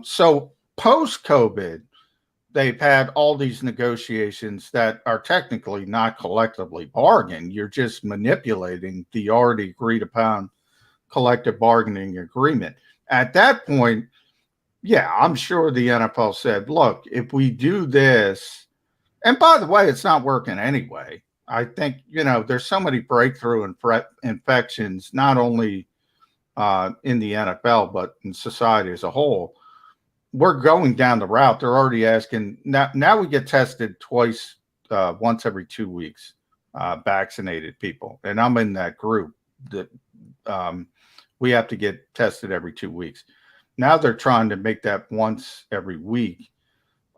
So post-COVID, they've had all these negotiations that are technically not collectively bargained. You're just manipulating the already agreed upon collective bargaining agreement. At that point, I'm sure the NFL said, look, if we do this, and by the way, it's not working anyway. I think, there's so many breakthrough infections, not only in the NFL, but in society as a whole. We're going down the route. They're already asking now we get tested twice, once every 2 weeks, vaccinated people. And I'm in that group that we have to get tested every 2 weeks. Now they're trying to make that once every week.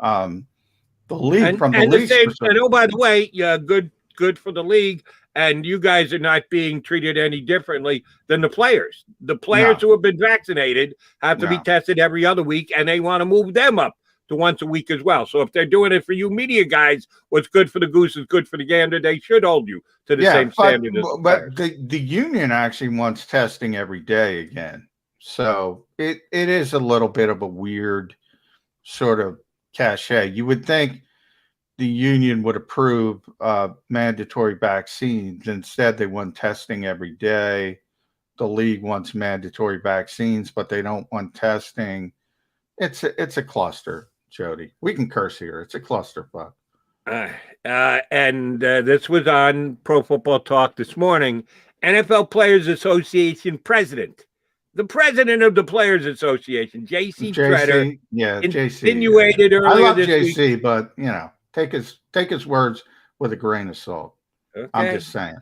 The league and oh, by the way, good for the league. And you guys are not being treated any differently than the players. The players who have been vaccinated have to be tested every other week, and they want to move them up to once a week as well. So if they're doing it for you media guys, what's good for the goose is good for the gander. They should hold you to the same standard. But the union actually wants testing every day again. So it is a little bit of a weird sort of cachet. You would think the union would approve mandatory vaccines. Instead, they want testing every day. The league wants mandatory vaccines, but they don't want testing. It's a cluster, Jody. We can curse here. It's a clusterfuck. And this was on Pro Football Talk this morning. NFL Players Association president, the president of the Players Association, JC Treader, insinuated earlier I love this JC, week, but take his words with a grain of salt. Okay. I'm just saying.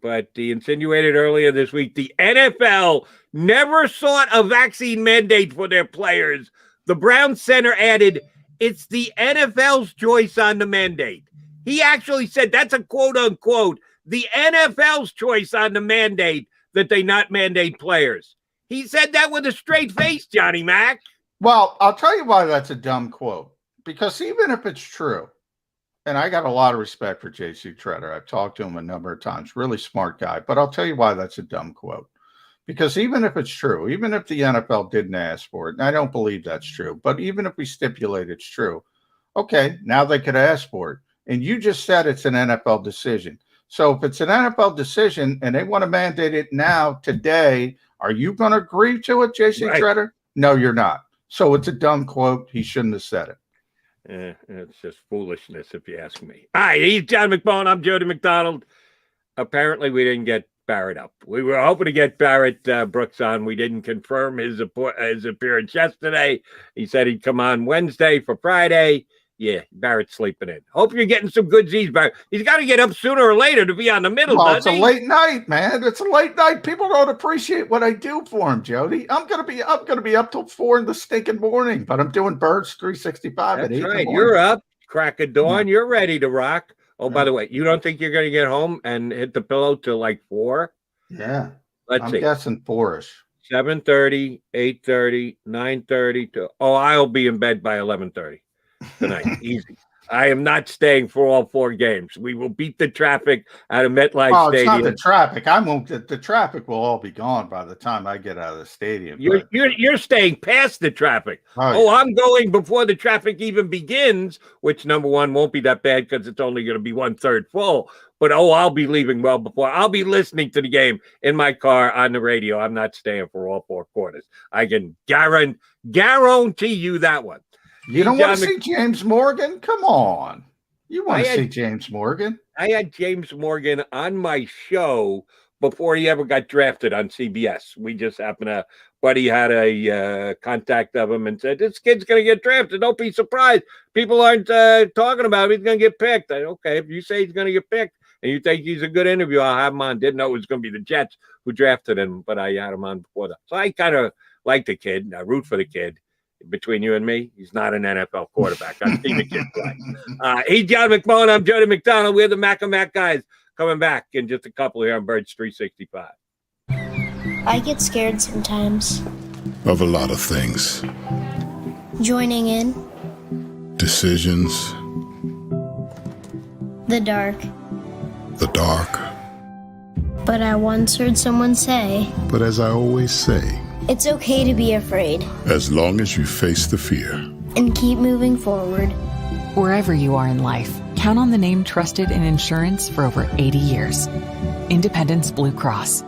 But he insinuated earlier this week the NFL never sought a vaccine mandate for their players. The Browns center added, "It's the NFL's choice on the mandate." He actually said that's a quote unquote, the NFL's choice on the mandate that they not mandate players. He said that with a straight face, Johnny Mac. Well, I'll tell you why that's a dumb quote. Because even if it's true, and I got a lot of respect for JC Treader. I've talked to him a number of times. Really smart guy. But I'll tell you why that's a dumb quote. Because even if it's true, even if the NFL didn't ask for it, and I don't believe that's true, but even if we stipulate it's true, okay, now they could ask for it. And you just said it's an NFL decision. So if it's an NFL decision and they want to mandate it now, today, are you going to agree to it, JC Treader? No, you're not. So it's a dumb quote. He shouldn't have said it. It's just foolishness, if you ask me. Hi, he's John McMullen. I'm Jody McDonald. Apparently, we didn't get Barrett up. We were hoping to get Barrett Brooks on. We didn't confirm his appearance yesterday. He said he'd come on Wednesday for Friday. Yeah, Barrett's sleeping in. Hope you're getting some good Z's, Barrett. He's got to get up sooner or later to be on the middle, well, it's a late night, man. It's a late night. People don't appreciate what I do for them, Jody. I'm gonna be up till 4 in the stinking morning, but I'm doing Birds 365 at 8 in the morning. You're up, crack of dawn. You're ready to rock. Oh, by the way, you don't think you're going to get home and hit the pillow till like 4? Yeah. I'm guessing 4-ish. 7:30, 8:30, 9:30 I'll be in bed by 11:30 tonight. Easy. I am not staying for all 4 games. We will beat the traffic out of MetLife Stadium. It's not the traffic. I won't. The traffic will all be gone by the time I get out of the stadium. You're staying past the traffic. Oh, I'm going before the traffic even begins, which number one won't be that bad because it's only going to be 1/3 full. But I'll be leaving well before. I'll be listening to the game in my car on the radio. I'm not staying for all 4 quarters. I can guarantee you that one. You don't want to see James Morgan? Come on. You want to see James Morgan? I had James Morgan on my show before he ever got drafted on CBS. We just happened to, buddy had a contact of him and said, this kid's going to get drafted. Don't be surprised. People aren't talking about him. He's going to get picked. Okay, if you say he's going to get picked and you think he's a good interview, I'll have him on. Didn't know it was going to be the Jets who drafted him, but I had him on before that. So I kind of like the kid. I root for the kid. Between you and me, he's not an NFL quarterback. I've seen the kid play. He's John McMullen. I'm Jody McDonald. We're the Mac and Mac guys coming back in just a couple here on Birds 365. I get scared sometimes. Of a lot of things. Joining in. Decisions. The dark. The dark. But I once heard someone say, but as I always say, it's okay to be afraid. As long as you face the fear. And keep moving forward. Wherever you are in life, count on the name trusted in insurance for over 80 years. Independence Blue Cross.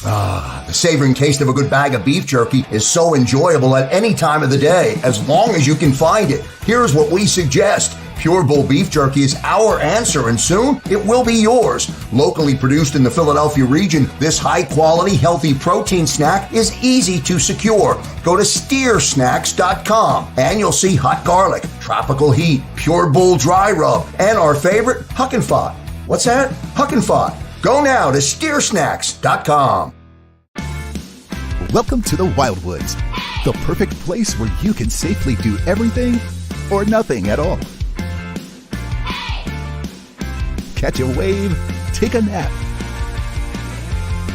The savoring taste of a good bag of beef jerky is so enjoyable at any time of the day, as long as you can find it. Here's what we suggest. Pure Bull Beef Jerky is our answer, and soon it will be yours. Locally produced in the Philadelphia region, this high-quality, healthy protein snack is easy to secure. Go to steersnacks.com, and you'll see hot garlic, tropical heat, Pure Bull dry rub, and our favorite, Huck and Fod. What's that? Huck and Fod. Go now to steersnacks.com. Welcome to the Wildwoods, the perfect place where you can safely do everything or nothing at all. Catch a wave, take a nap,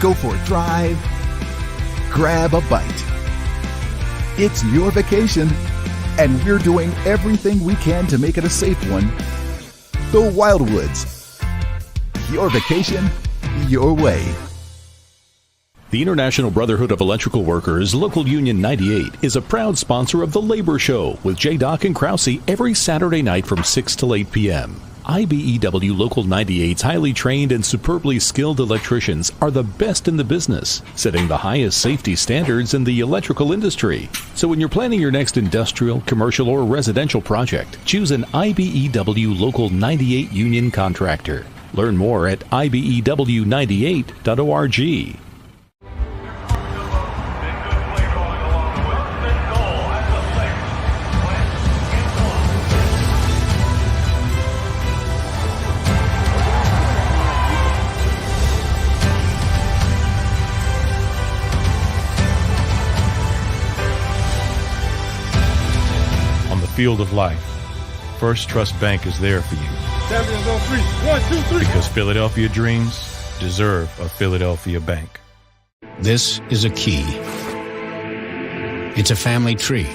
go for a drive, grab a bite. It's your vacation, and we're doing everything we can to make it a safe one. The Wildwoods. Your vacation, your way. The International Brotherhood of Electrical Workers, Local Union 98, is a proud sponsor of The Labor Show with J. and Krause every Saturday night from 6 till 8 p.m. IBEW Local 98's highly trained and superbly skilled electricians are the best in the business, setting the highest safety standards in the electrical industry. So when you're planning your next industrial, commercial, or residential project, choose an IBEW Local 98 union contractor. Learn more at ibew98.org. Field of life, First Trust Bank is there for you. Champions on 3. 1, 2, 3. Because Philadelphia dreams deserve a Philadelphia bank. This is a key. It's a family tree.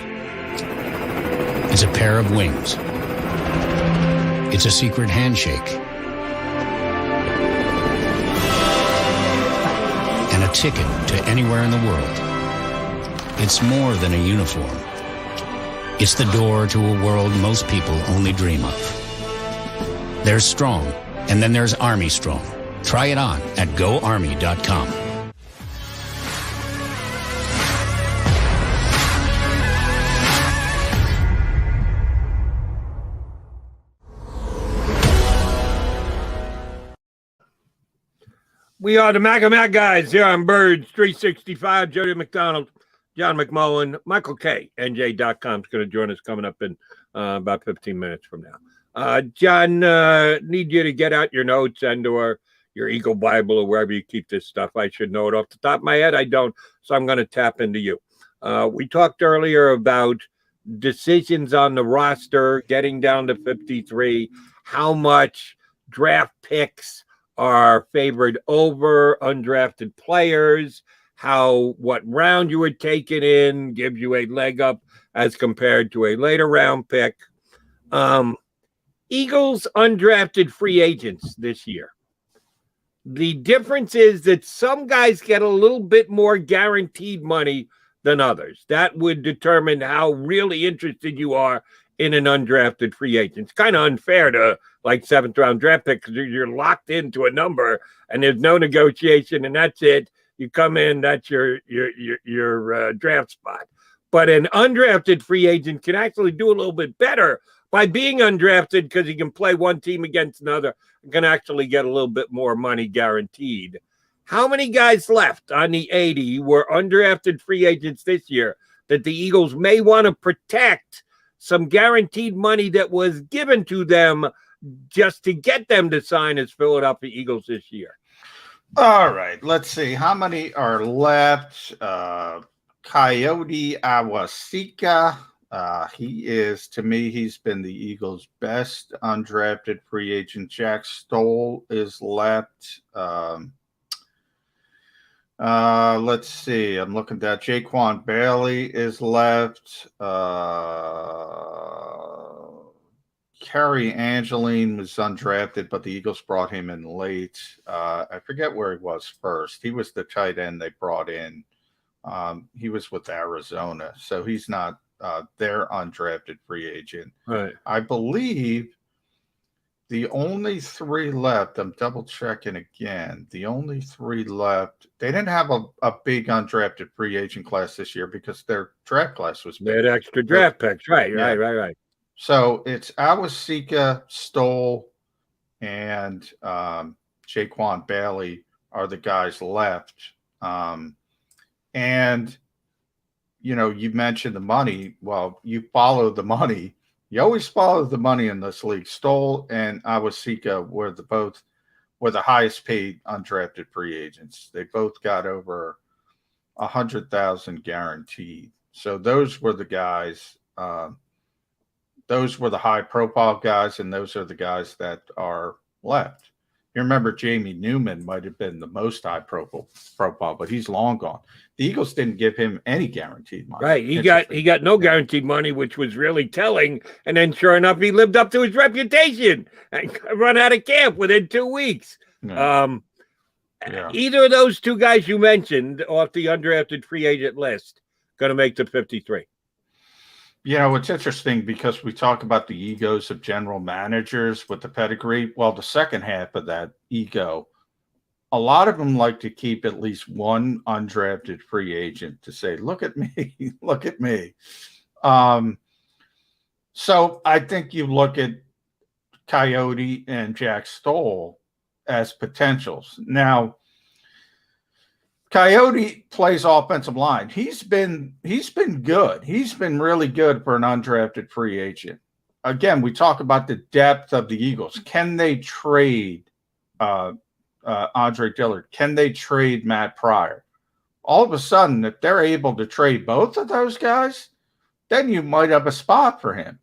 It's a pair of wings. It's a secret handshake. And a ticket to anywhere in the world. It's more than a uniform. It's the door to a world most people only dream of. There's Strong, and then there's Army Strong. Try it on at GoArmy.com. We are the Mac guys here on Birds 365. Jody McDonald, John McMullen, Michael Kaye, NJ.com is going to join us coming up in about 15 minutes from now. John, need you to get out your notes and or your Eagle Bible or wherever you keep this stuff. I should know it off the top of my head. I don't, so I'm going to tap into you. We talked earlier about decisions on the roster, getting down to 53, how much draft picks are favored over undrafted players, what round you were taken in gives you a leg up as compared to a later round pick. Eagles undrafted free agents this year. The difference is that some guys get a little bit more guaranteed money than others. That would determine how really interested you are in an undrafted free agent. It's kind of unfair to like 7th round draft pick because you're locked into a number and there's no negotiation and that's it. You come in, that's your draft spot. But an undrafted free agent can actually do a little bit better by being undrafted because he can play one team against another and can actually get a little bit more money guaranteed. How many guys left on the 80 were undrafted free agents this year that the Eagles may want to protect some guaranteed money that was given to them just to get them to sign as Philadelphia Eagles this year? All right, let's see. How many are left? Coyote Awasika. He is, to me, he's been the Eagles' best undrafted free agent. Jack Stoll is left. Let's see. I'm looking at Jaquan Bailey is left. Kerry Angeline was undrafted, but the Eagles brought him in late. I forget where he was first. He was the tight end they brought in. He was with Arizona, so he's not their undrafted free agent. Right. I believe the only 3 left, I'm double checking again. The only 3 left, they didn't have a big undrafted free agent class this year because their draft class was big. They had extra draft picks. Right. So it's Awasika, Stoll, and Jaquan Bailey are the guys left. And, you know, you mentioned the money. Well, you follow the money. You always follow the money in this league. Stoll and Awasika were the highest paid undrafted free agents. They both got over 100,000 guaranteed. So those were the guys. Those were the high profile guys, and those are the guys that are left. You remember Jamie Newman might have been the most high profile, but he's long gone. The Eagles didn't give him any guaranteed money. Right. He got no guaranteed money, which was really telling. And then sure enough, he lived up to his reputation and run out of camp within 2 weeks. Yeah. Yeah. Either of those two guys you mentioned off the undrafted free agent list going to make the 53. You know, it's interesting because we talk about the egos of general managers with the pedigree. Well, the second half of that ego, a lot of them like to keep at least one undrafted free agent to say, look at me, look at me. So I think you look at Coyote and Jack Stoll as potentials. Now, Coyote plays offensive line. He's been good. He's been really good for an undrafted free agent. Again, we talk about the depth of the Eagles. Can they trade Andre Dillard? Can they trade Matt Pryor? All of a sudden, if they're able to trade both of those guys, then you might have a spot for him.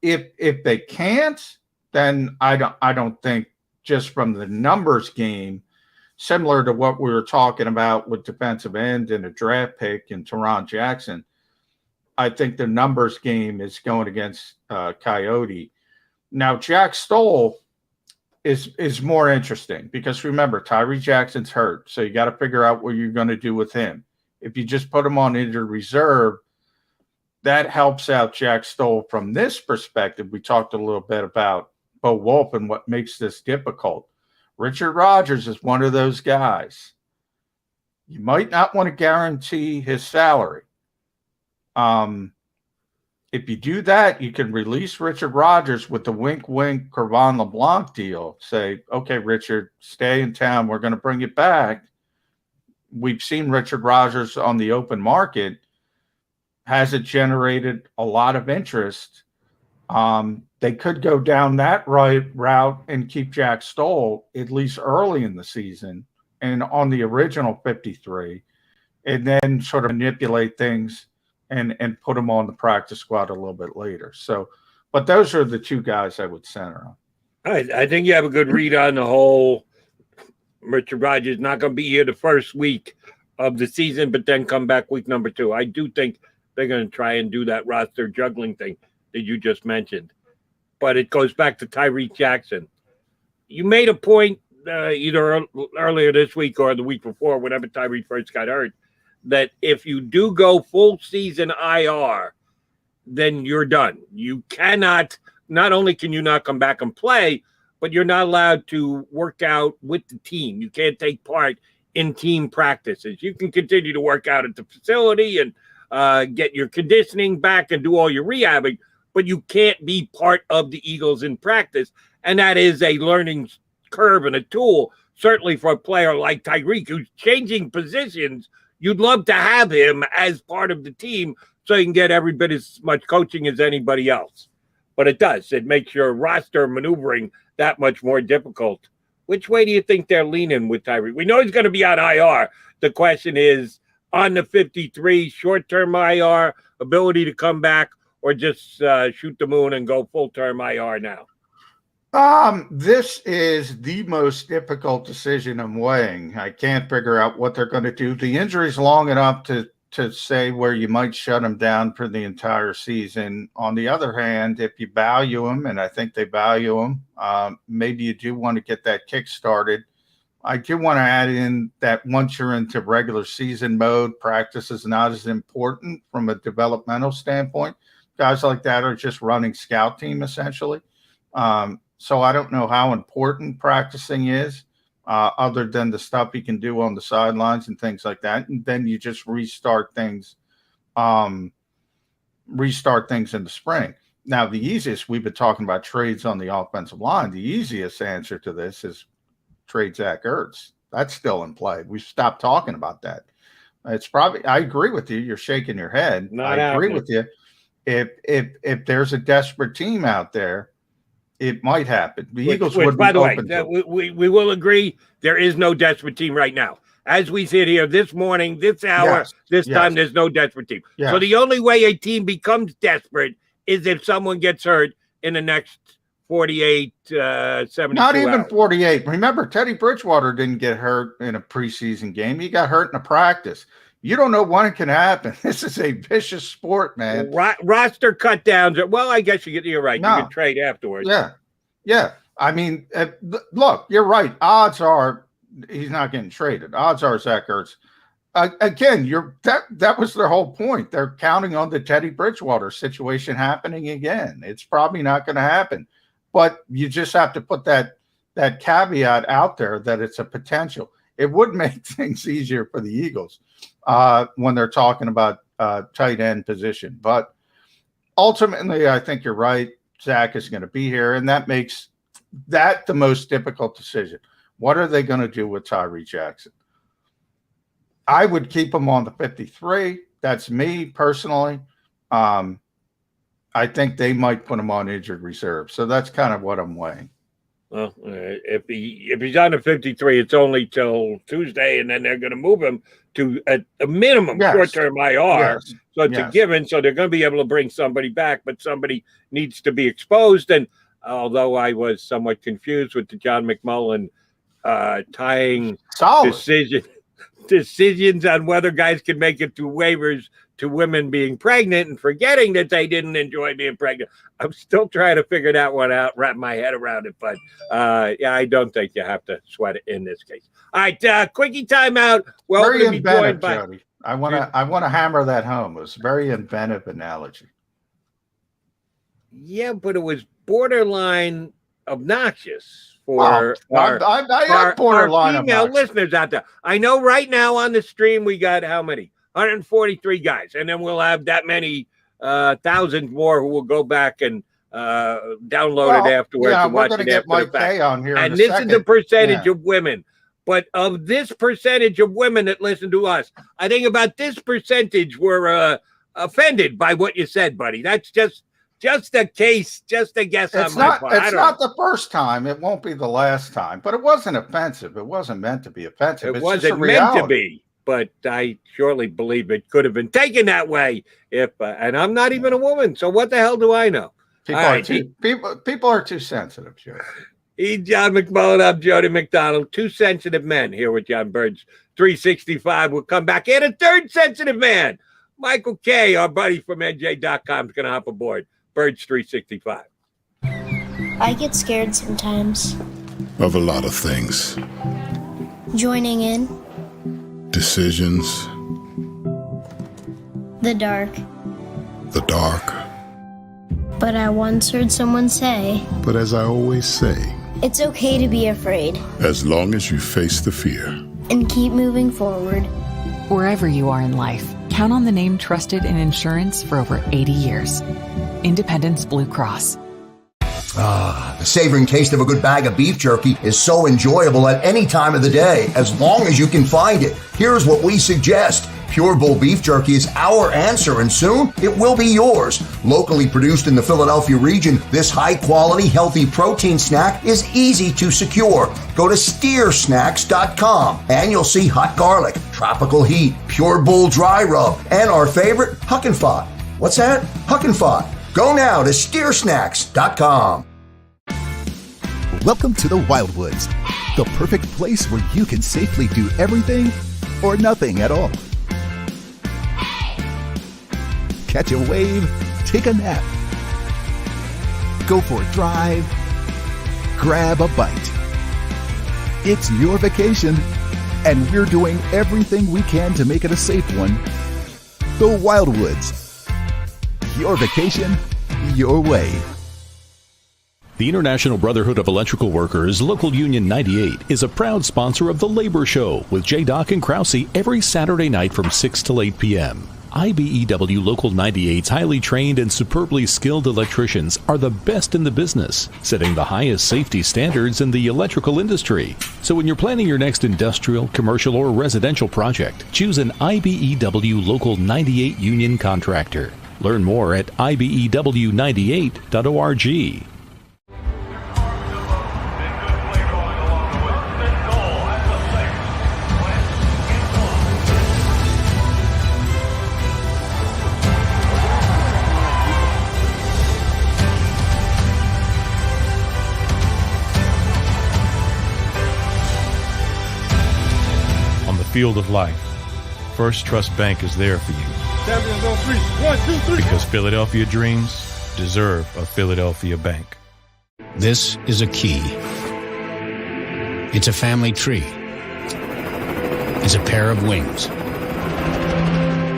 If they can't, then I don't think, just from the numbers game, similar to what we were talking about with defensive end and a draft pick and Teron Jackson, I think the numbers game is going against Coyote. Now, Jack Stoll is more interesting because remember, Tyree Jackson's hurt, so you got to figure out what you're going to do with him. If you just put him on injured reserve, that helps out Jack Stoll from this perspective. We talked a little bit about Bo Wolf and what makes this difficult. Richard Rodgers is one of those guys. You might not want to guarantee his salary. If you do that, you can release Richard Rodgers with the wink-wink Kervon LeBlanc deal. Say, okay, Richard, stay in town. We're going to bring you back. We've seen Richard Rodgers on the open market. Has it generated a lot of interest? They could go down that route and keep Jack Stoll at least early in the season and on the original 53, and then sort of manipulate things and put him on the practice squad a little bit later. So, but those are the two guys I would center on. I think you have a good read on the whole. Richard Rodgers not going to be here the first week of the season, but then come back week number 2. I do think they're going to try and do that roster juggling thing that you just mentioned. But it goes back to Tyree Jackson. You made a point either earlier this week or the week before, whenever Tyree first got hurt, that if you do go full season IR, then you're done. You cannot, not only can you not come back and play, but you're not allowed to work out with the team. You can't take part in team practices. You can continue to work out at the facility and get your conditioning back and do all your rehabbing, but you can't be part of the Eagles in practice. And that is a learning curve and a tool, certainly for a player like Tyreek, who's changing positions. You'd love to have him as part of the team so you can get every bit as much coaching as anybody else. But it does. It makes your roster maneuvering that much more difficult. Which way do you think they're leaning with Tyreek? We know he's going to be on IR. The question is, on the 53, short-term IR, ability to come back, or just shoot the moon and go full-term IR now? This is the most difficult decision I'm weighing. I can't figure out what they're going to do. The injury's long enough to say where you might shut him down for the entire season. On the other hand, if you value him, and I think they value him, maybe you do want to get that kick started. I do want to add in that once you're into regular season mode, practice is not as important from a developmental standpoint. Guys like that are just running scout team essentially. So I don't know how important practicing is, other than the stuff you can do on the sidelines and things like that. And then you just restart things in the spring. Now, the easiest, we've been talking about trades on the offensive line. The easiest answer to this is trade Zach Ertz. That's still in play. We've stopped talking about that. It's probably, I agree with you. You're shaking your head. I agree with you. If there's a desperate team out there, it might happen. The Eagles would be by the way, open we will agree there is no desperate team right now. As we sit here this morning, this hour, time, there's no desperate team. Yes. So the only way a team becomes desperate is if someone gets hurt in the next 48, 72 Not even hours. 48. Remember, Teddy Bridgewater didn't get hurt in a preseason game. He got hurt in a practice. You don't know when it can happen. This is a vicious sport, man. Roster cut downs. Well, I guess you're right. No. You can trade afterwards. Yeah. I mean, look, you're right. Odds are he's not getting traded. Odds are Zach Ertz. Again, that was their whole point. They're counting on the Teddy Bridgewater situation happening again. It's probably not going to happen, but you just have to put that caveat out there that it's a potential. It would make things easier for the Eagles when they're talking about tight end position. But ultimately, I think you're right. Zach is going to be here, and that makes that the most difficult decision. What are they going to do with Tyree Jackson? I would keep him on the 53. That's me personally. I think they might put him on injured reserve. So that's kind of what I'm weighing. Well, if he's on the 53, it's only till Tuesday, and then they're going to move him to a minimum short-term IR. Yes. So it's a given. So they're going to be able to bring somebody back, but somebody needs to be exposed. And although I was somewhat confused with the John McMullen tying decisions on whether guys can make it through waivers to women being pregnant and forgetting that they didn't enjoy being pregnant. I'm still trying to figure that one out, wrap my head around it. But I don't think you have to sweat it in this case. All right, quickie timeout. Well, very inventive, Jody. I want to hammer that home. It was a very inventive analogy. Yeah, but it was borderline obnoxious for our female listeners out there. I know right now on the stream we got how many? 143 guys, and then we'll have that many thousands more who will go back and download it afterwards. Yeah, and we're watch going to it get after Mike the fact. Kaye on here, and this is the percentage of women. But of this percentage of women that listen to us, I think about this percentage were offended by what you said, buddy. That's just a case, just a guess on my part. It's not the first time. It won't be the last time. But it wasn't offensive. It wasn't meant to be offensive. It wasn't meant to be. But I surely believe it could have been taken that way if, and I'm not even a woman, so what the hell do I know? People are too sensitive, Joe. He's John McMullen. I'm Jody McDonald. Two sensitive men here with John Birds. 365. We'll come back. And a third sensitive man, Michael Kaye, our buddy from NJ.com, is going to hop aboard. Birds 365. I get scared sometimes. Of a lot of things. Joining in. Decisions. The dark. The dark. But I once heard someone say, But as I always say, it's okay to be afraid. As long as you face the fear. And keep moving forward. Wherever you are in life, count on the name trusted in insurance for over 80 years. Independence Blue Cross. The savoring taste of a good bag of beef jerky is so enjoyable at any time of the day, as long as you can find it. Here's what we suggest. Pure Bull Beef Jerky is our answer, and soon it will be yours. Locally produced in the Philadelphia region, this high-quality, healthy protein snack is easy to secure. Go to steersnacks.com, and you'll see hot garlic, tropical heat, Pure Bull dry rub, and our favorite, Huck and Fod. What's that? Huck and Fod. Go now to steersnacks.com. Welcome to the Wildwoods, the perfect place where you can safely do everything or nothing at all. Catch a wave, take a nap, go for a drive, grab a bite. It's your vacation, and we're doing everything we can to make it a safe one. The Wildwoods. Your vacation, your way. The International Brotherhood of Electrical Workers, Local Union 98, is a proud sponsor of The Labor Show with J. and Krause every Saturday night from 6 till 8 p.m. IBEW Local 98's highly trained and superbly skilled electricians are the best in the business, setting the highest safety standards in the electrical industry. So when you're planning your next industrial, commercial, or residential project, choose an IBEW Local 98 union contractor. Learn more at ibew98.org. Field of life, First Trust Bank is there for you. Champions on three. 1, 2, 3. Because Philadelphia dreams deserve a Philadelphia bank. This is a key. It's a family tree is a pair of wings.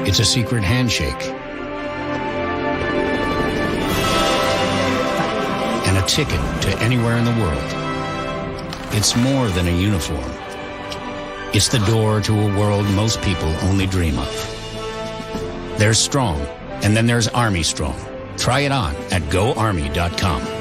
It's a secret handshake. And a ticket to anywhere in the world. It's more than a uniform. It's the door to a world most people only dream of. There's Strong, and then there's Army Strong. Try it on at GoArmy.com.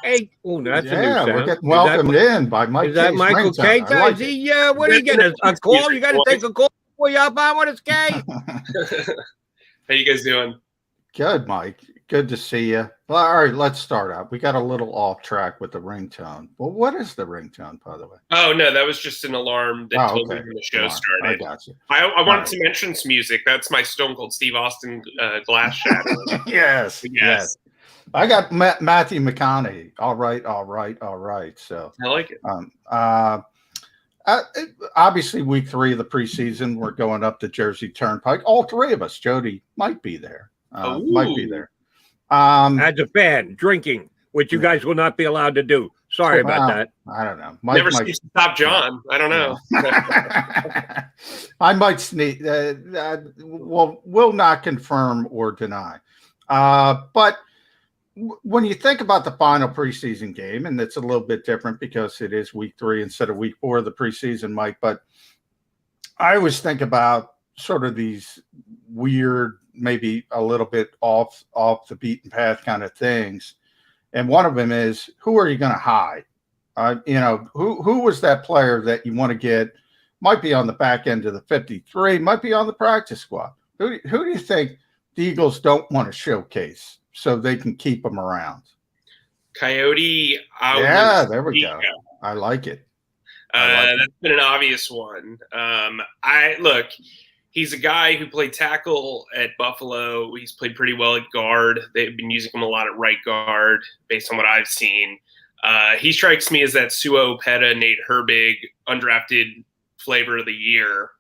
Hey, oh, that's a new Yeah, sound. we're getting welcomed in by Mike. Is that Kay's Michael ringtone. Kaye? I like Is it. he, what are you getting? A call? You got to take a call before you hop on with us, Kaye? How you guys doing? Good, Mike. Good to see you. Well, all right, let's start out. We got a little off track with the ringtone. Well, what is the ringtone, by the way? Oh, no, that was just an alarm that told me okay. when the show I started. got you. I wanted to mention some music. That's my Stone Cold Steve Austin glass shatter. Yes. I got Matthew McConaughey. All right. So I like it. Obviously, week 3 of the preseason, we're going up the Jersey Turnpike. All 3 of us. Jody might be there. Might be there. As a fan, drinking, which you guys will not be allowed to do. Sorry about that. I don't know. Never seems to stop John. I don't know. I might sneak. Will not confirm or deny. But when you think about the final preseason game, and it's a little bit different because it is week 3 instead of week 4 of the preseason, Mike. But I always think about sort of these weird, maybe a little bit off the beaten path kind of things. And one of them is, who are you going to hide? Who was that player that you want to get? Might be on the back end of the 53, might be on the practice squad. Who do you think the Eagles don't want to showcase so they can keep them around? Coyote. There we go. I like it. That's been an obvious one. He's a guy who played tackle at Buffalo. He's played pretty well at guard. They've been using him a lot at right guard based on what I've seen. He strikes me as that Suo Peta, Nate Herbig, undrafted flavor of the year,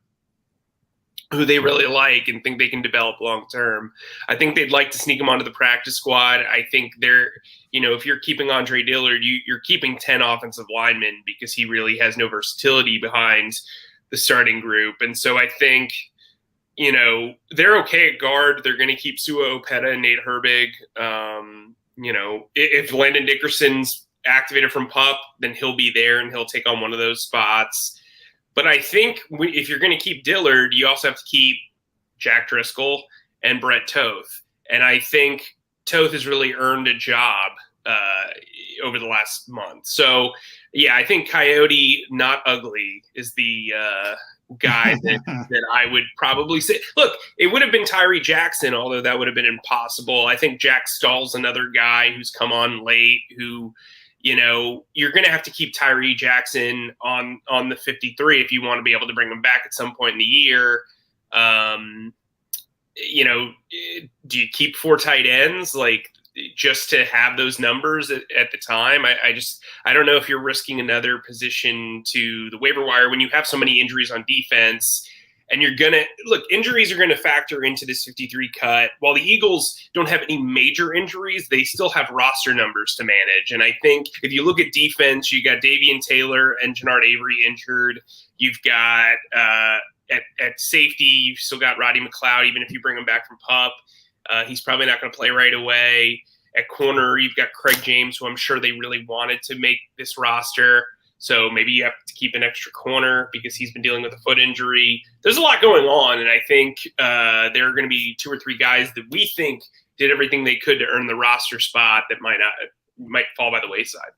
who they really like and think they can develop long term. I think they'd like to sneak him onto the practice squad. I think if you're keeping Andre Dillard, you're keeping 10 offensive linemen because he really has no versatility behind the starting group. And so I think, they're okay at guard. They're going to keep Suo Peta and Nate Herbig. If Landon Dickerson's activated from PUP, then he'll be there and he'll take on one of those spots. But I think if you're going to keep Dillard, you also have to keep Jack Driscoll and Brett Toth. And I think Toth has really earned a job over the last month. So, yeah, I think Coyote, not ugly, is the guy that I would probably say. Look, it would have been Tyree Jackson, although that would have been impossible. I think Jack Stahl's another guy who's come on late who – you're going to have to keep Tyree Jackson on the 53 if you want to be able to bring him back at some point in the year. Do you keep 4 tight ends just to have those numbers at the time? I don't know if you're risking another position to the waiver wire when you have so many injuries on defense. And injuries are going to factor into this 53 cut. While the Eagles don't have any major injuries, they still have roster numbers to manage. And I think if you look at defense, you got Davian Taylor and Jannard Avery injured. You've got at safety, you've still got Roddy McLeod, even if you bring him back from PUP. He's probably not going to play right away. At corner, you've got Craig James, who I'm sure they really wanted to make this roster. So maybe you have to keep an extra corner because he's been dealing with a foot injury. There's a lot going on, and I think there are going to be 2 or 3 guys that we think did everything they could to earn the roster spot that might fall by the wayside.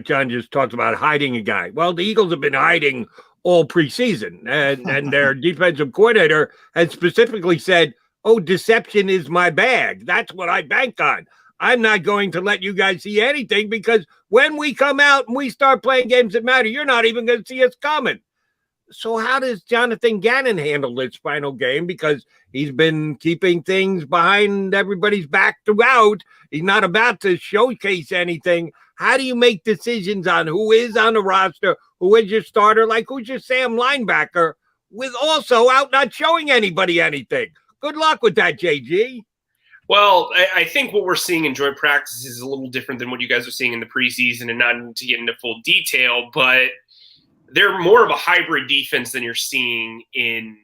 John just talked about hiding a guy. Well, the Eagles have been hiding all preseason, and their defensive coordinator has specifically said, deception is my bag. That's what I bank on. I'm not going to let you guys see anything because when we come out and we start playing games that matter, you're not even going to see us coming. So how does Jonathan Gannon handle this final game? Because he's been keeping things behind everybody's back throughout. He's not about to showcase anything. How do you make decisions on who is on the roster, who is your starter, who's your Sam linebacker with also out not showing anybody anything. Good luck with that, JG. Well, I think what we're seeing in joint practice is a little different than what you guys are seeing in the preseason, and not to get into full detail, but they're more of a hybrid defense than you're seeing in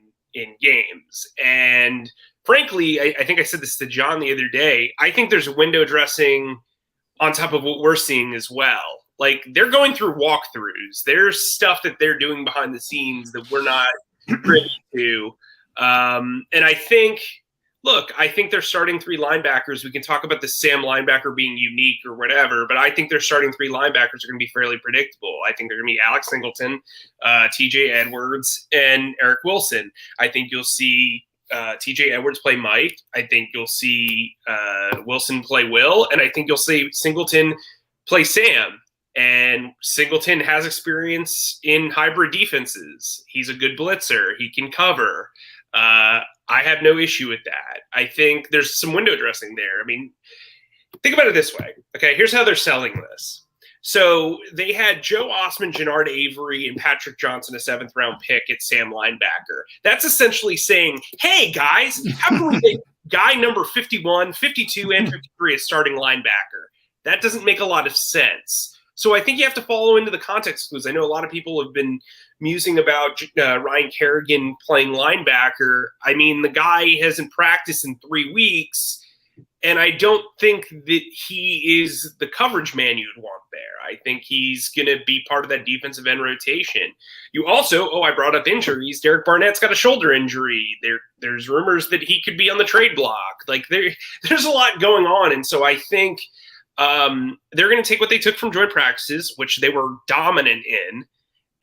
games. And frankly, I think I said this to John the other day, I think there's a window dressing on top of what we're seeing as well. Like, they're going through walkthroughs. There's stuff that they're doing behind the scenes that we're not privy to. And I think they're starting 3 linebackers. We can talk about the Sam linebacker being unique or whatever, but I think their starting 3 linebackers are going to be fairly predictable. I think they're going to be Alex Singleton, TJ Edwards, and Eric Wilson. I think you'll see TJ Edwards play Mike. I think you'll see Wilson play Will, and I think you'll see Singleton play Sam. And Singleton has experience in hybrid defenses. He's a good blitzer. He can cover. I have no issue with that. I think there's some window dressing there. I mean, think about it this way. Okay, here's how they're selling this. So they had Joe Osman, Jannard Avery, and Patrick Johnson, a 7th-round pick at Sam linebacker. That's essentially saying, hey, guys, how can we make guy number 51, 52, and 53 as starting linebacker? That doesn't make a lot of sense. So I think you have to follow into the context clues. I know a lot of people have been musing about Ryan Kerrigan playing linebacker. I mean, the guy hasn't practiced in 3 weeks, and I don't think that he is the coverage man you'd want there. I think he's going to be part of that defensive end rotation. You also, I brought up injuries. Derek Barnett's got a shoulder injury. There's rumors that he could be on the trade block. Like, there's a lot going on, and so I think – they're going to take what they took from joint practices, which they were dominant in,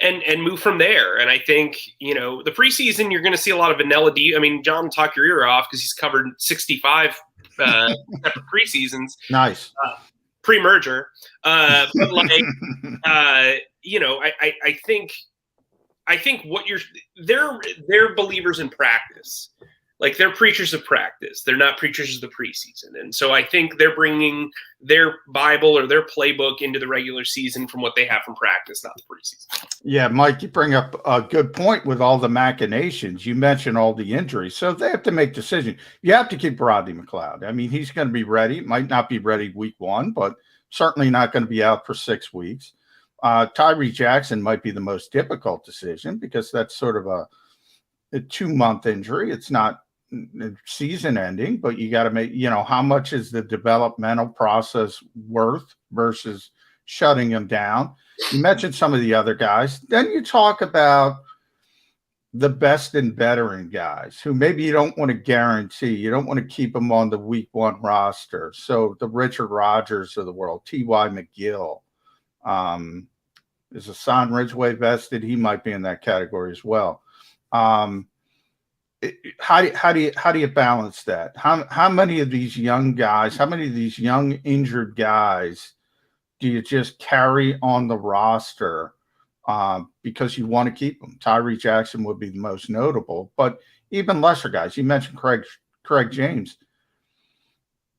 and move from there. And I think, the preseason, you're going to see a lot of vanilla I mean, John, talk your ear off because he's covered 65 separate preseasons. Nice. Pre-merger. But I think what they're believers in practice. Like, they're preachers of practice. They're not preachers of the preseason. And so I think they're bringing their Bible or their playbook into the regular season from what they have from practice, not the preseason. Yeah, Mike, you bring up a good point with all the machinations. You mentioned all the injuries. So they have to make decisions. You have to keep Rodney McLeod. I mean, he's going to be ready. Might not be ready week 1, but certainly not going to be out for 6 weeks. Tyree Jackson might be the most difficult decision because that's sort of a 2-month injury. It's not season ending, but you got to make, how much is the developmental process worth versus shutting them down? You mentioned some of the other guys. Then you talk about the best and veteran guys who maybe you don't want to guarantee. You don't want to keep them on the week 1 roster. So the Richard Rodgers of the world, T.Y. McGill, is Hassan Ridgeway vested? He might be in that category as well. How do you balance that? How many of these young guys, how many of these young injured guys do you just carry on the roster because you want to keep them? Tyree Jackson would be the most notable, but even lesser guys. You mentioned Craig James.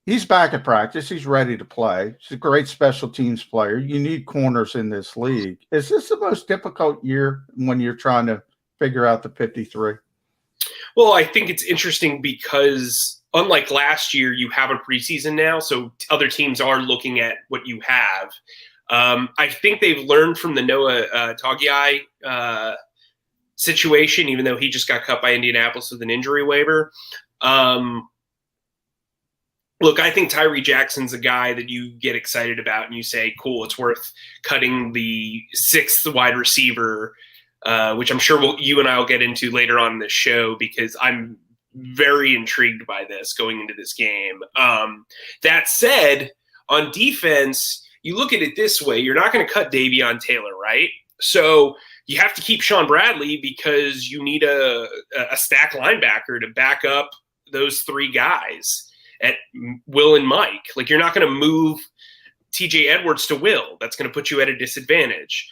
He's back at practice. He's ready to play. He's a great special teams player. You need corners in this league. Is this the most difficult year when you're trying to figure out the 53? Well, I think it's interesting because unlike last year, you have a preseason now, so other teams are looking at what you have. I think they've learned from the Noah Togiai situation, even though he just got cut by Indianapolis with an injury waiver. Look, I think Tyree Jackson's a guy that you get excited about and you say, cool, it's worth cutting the 6th wide receiver, which I'm sure you and I will get into later on in the show because I'm very intrigued by this going into this game. That said, on defense, you look at it this way. You're not going to cut Davion Taylor, right? So you have to keep Sean Bradley because you need a stack linebacker to back up those 3 guys at Will and Mike. Like, you're not going to move TJ Edwards to Will. That's going to put you at a disadvantage.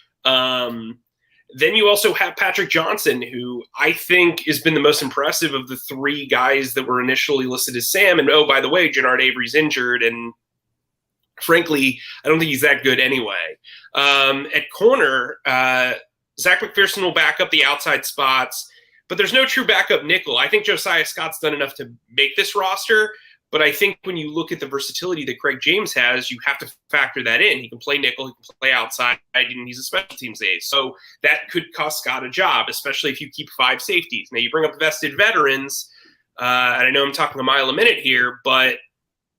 Then you also have Patrick Johnson, who I think has been the most impressive of the 3 guys that were initially listed as Sam. And, oh, by the way, Jannard Avery's injured. And frankly, I don't think he's that good anyway. At corner, Zach McPherson will back up the outside spots. but there's no true backup nickel. I think Josiah Scott's done enough to make this roster, but I think when you look at the versatility that Craig James has, you have to factor that in. He can play nickel, he can play outside, and he's a special teams ace. So that could cost Scott a job, especially if you keep 5 safeties. Now, you bring up vested veterans, and I know I'm talking a mile a minute here, but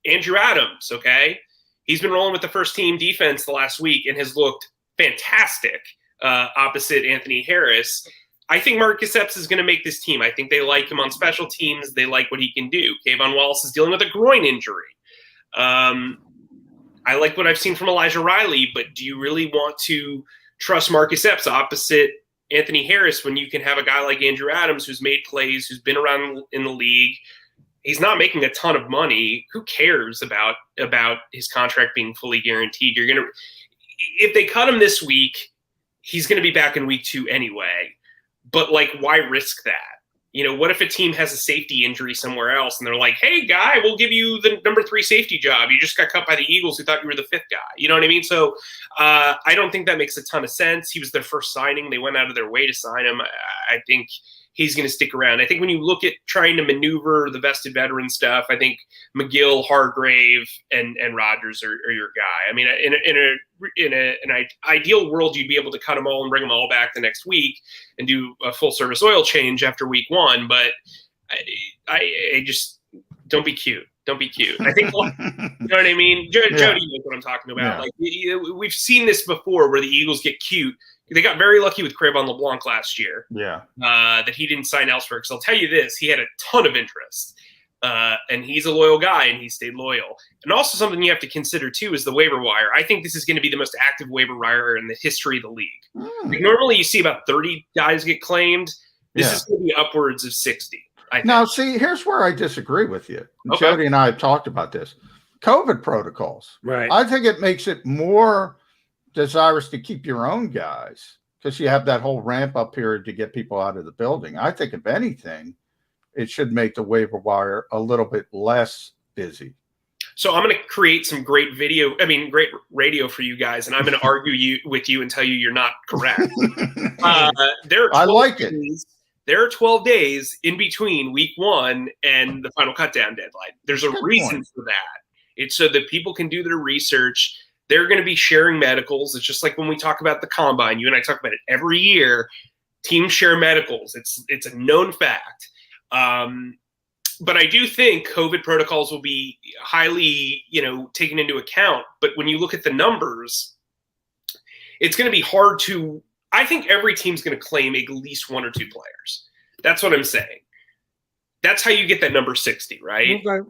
Andrew Adams, okay? He's been rolling with the first team defense the last week and has looked fantastic opposite Anthony Harris. I think Marcus Epps is going to make this team. I think they like him on special teams. They like what he can do. Kayvon Wallace is dealing with a groin injury. I like what I've seen from Elijah Riley, but do you really want to trust Marcus Epps opposite Anthony Harris when you can have a guy like Andrew Adams who's made plays, who's been around in the league? He's not making a ton of money. Who cares about his contract being fully guaranteed? If they cut him this week, he's going to be back in week 2 anyway. But, like, why risk that? You know, what if a team has a safety injury somewhere else and they're like, hey, guy, we'll give you the number 3 safety job. You just got cut by the Eagles who thought you were the 5th guy. You know what I mean? So I don't think that makes a ton of sense. He was their first signing. They went out of their way to sign him. I think he's going to stick around. I think when you look at trying to maneuver the vested veteran stuff, I think McGill, Hargrave, and Rodgers are your guy. I mean, in an ideal world, you'd be able to cut them all and bring them all back the next week and do a full service oil change after week 1. But I just don't be cute. Don't be cute. I think, you know what I mean? Jody knows what I'm talking about. Yeah. Like we've seen this before where the Eagles get cute. They got very lucky with Crevon LeBlanc last year. Yeah. That he didn't sign elsewhere. Because I'll tell you this, he had a ton of interest. And he's a loyal guy, and he stayed loyal. And also something you have to consider, too, is the waiver wire. I think this is going to be the most active waiver wire in the history of the league. Like, normally you see about 30 guys get claimed. This is going to be upwards of 60. Now, see, here's where I disagree with you. Okay. Jody and I have talked about this. COVID protocols. Right. I think it makes it more desirous to keep your own guys because you have that whole ramp up period to get people out of the building. I think if anything, it should make the waiver wire a little bit less busy. So I'm going to create some great radio for you guys, and I'm going to argue with you and tell you you're not correct. There are 12 days in between week 1 and the final cutdown deadline. There's a reason for that. It's so that people can do their research. They're going to be sharing medicals. It's just like when we talk about the combine. You and I talk about it every year. Teams share medicals. It's a known fact. But I do think COVID protocols will be highly, taken into account. But when you look at the numbers, it's going to be hard to. I think every team's going to claim at least 1 or 2 players. That's what I'm saying. That's how you get that number 60, right? Okay.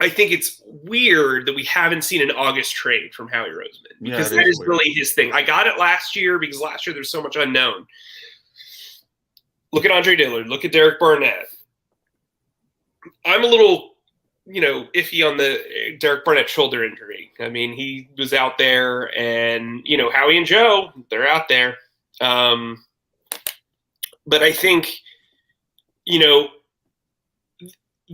I think it's weird that we haven't seen an August trade from Howie Roseman because that is really his thing. I got it last year because last year there's so much unknown. Look at Andre Dillard. Look at Derek Barnett. I'm a little, iffy on the Derek Barnett shoulder injury. I mean, he was out there and, Howie and Joe, they're out there. But I think,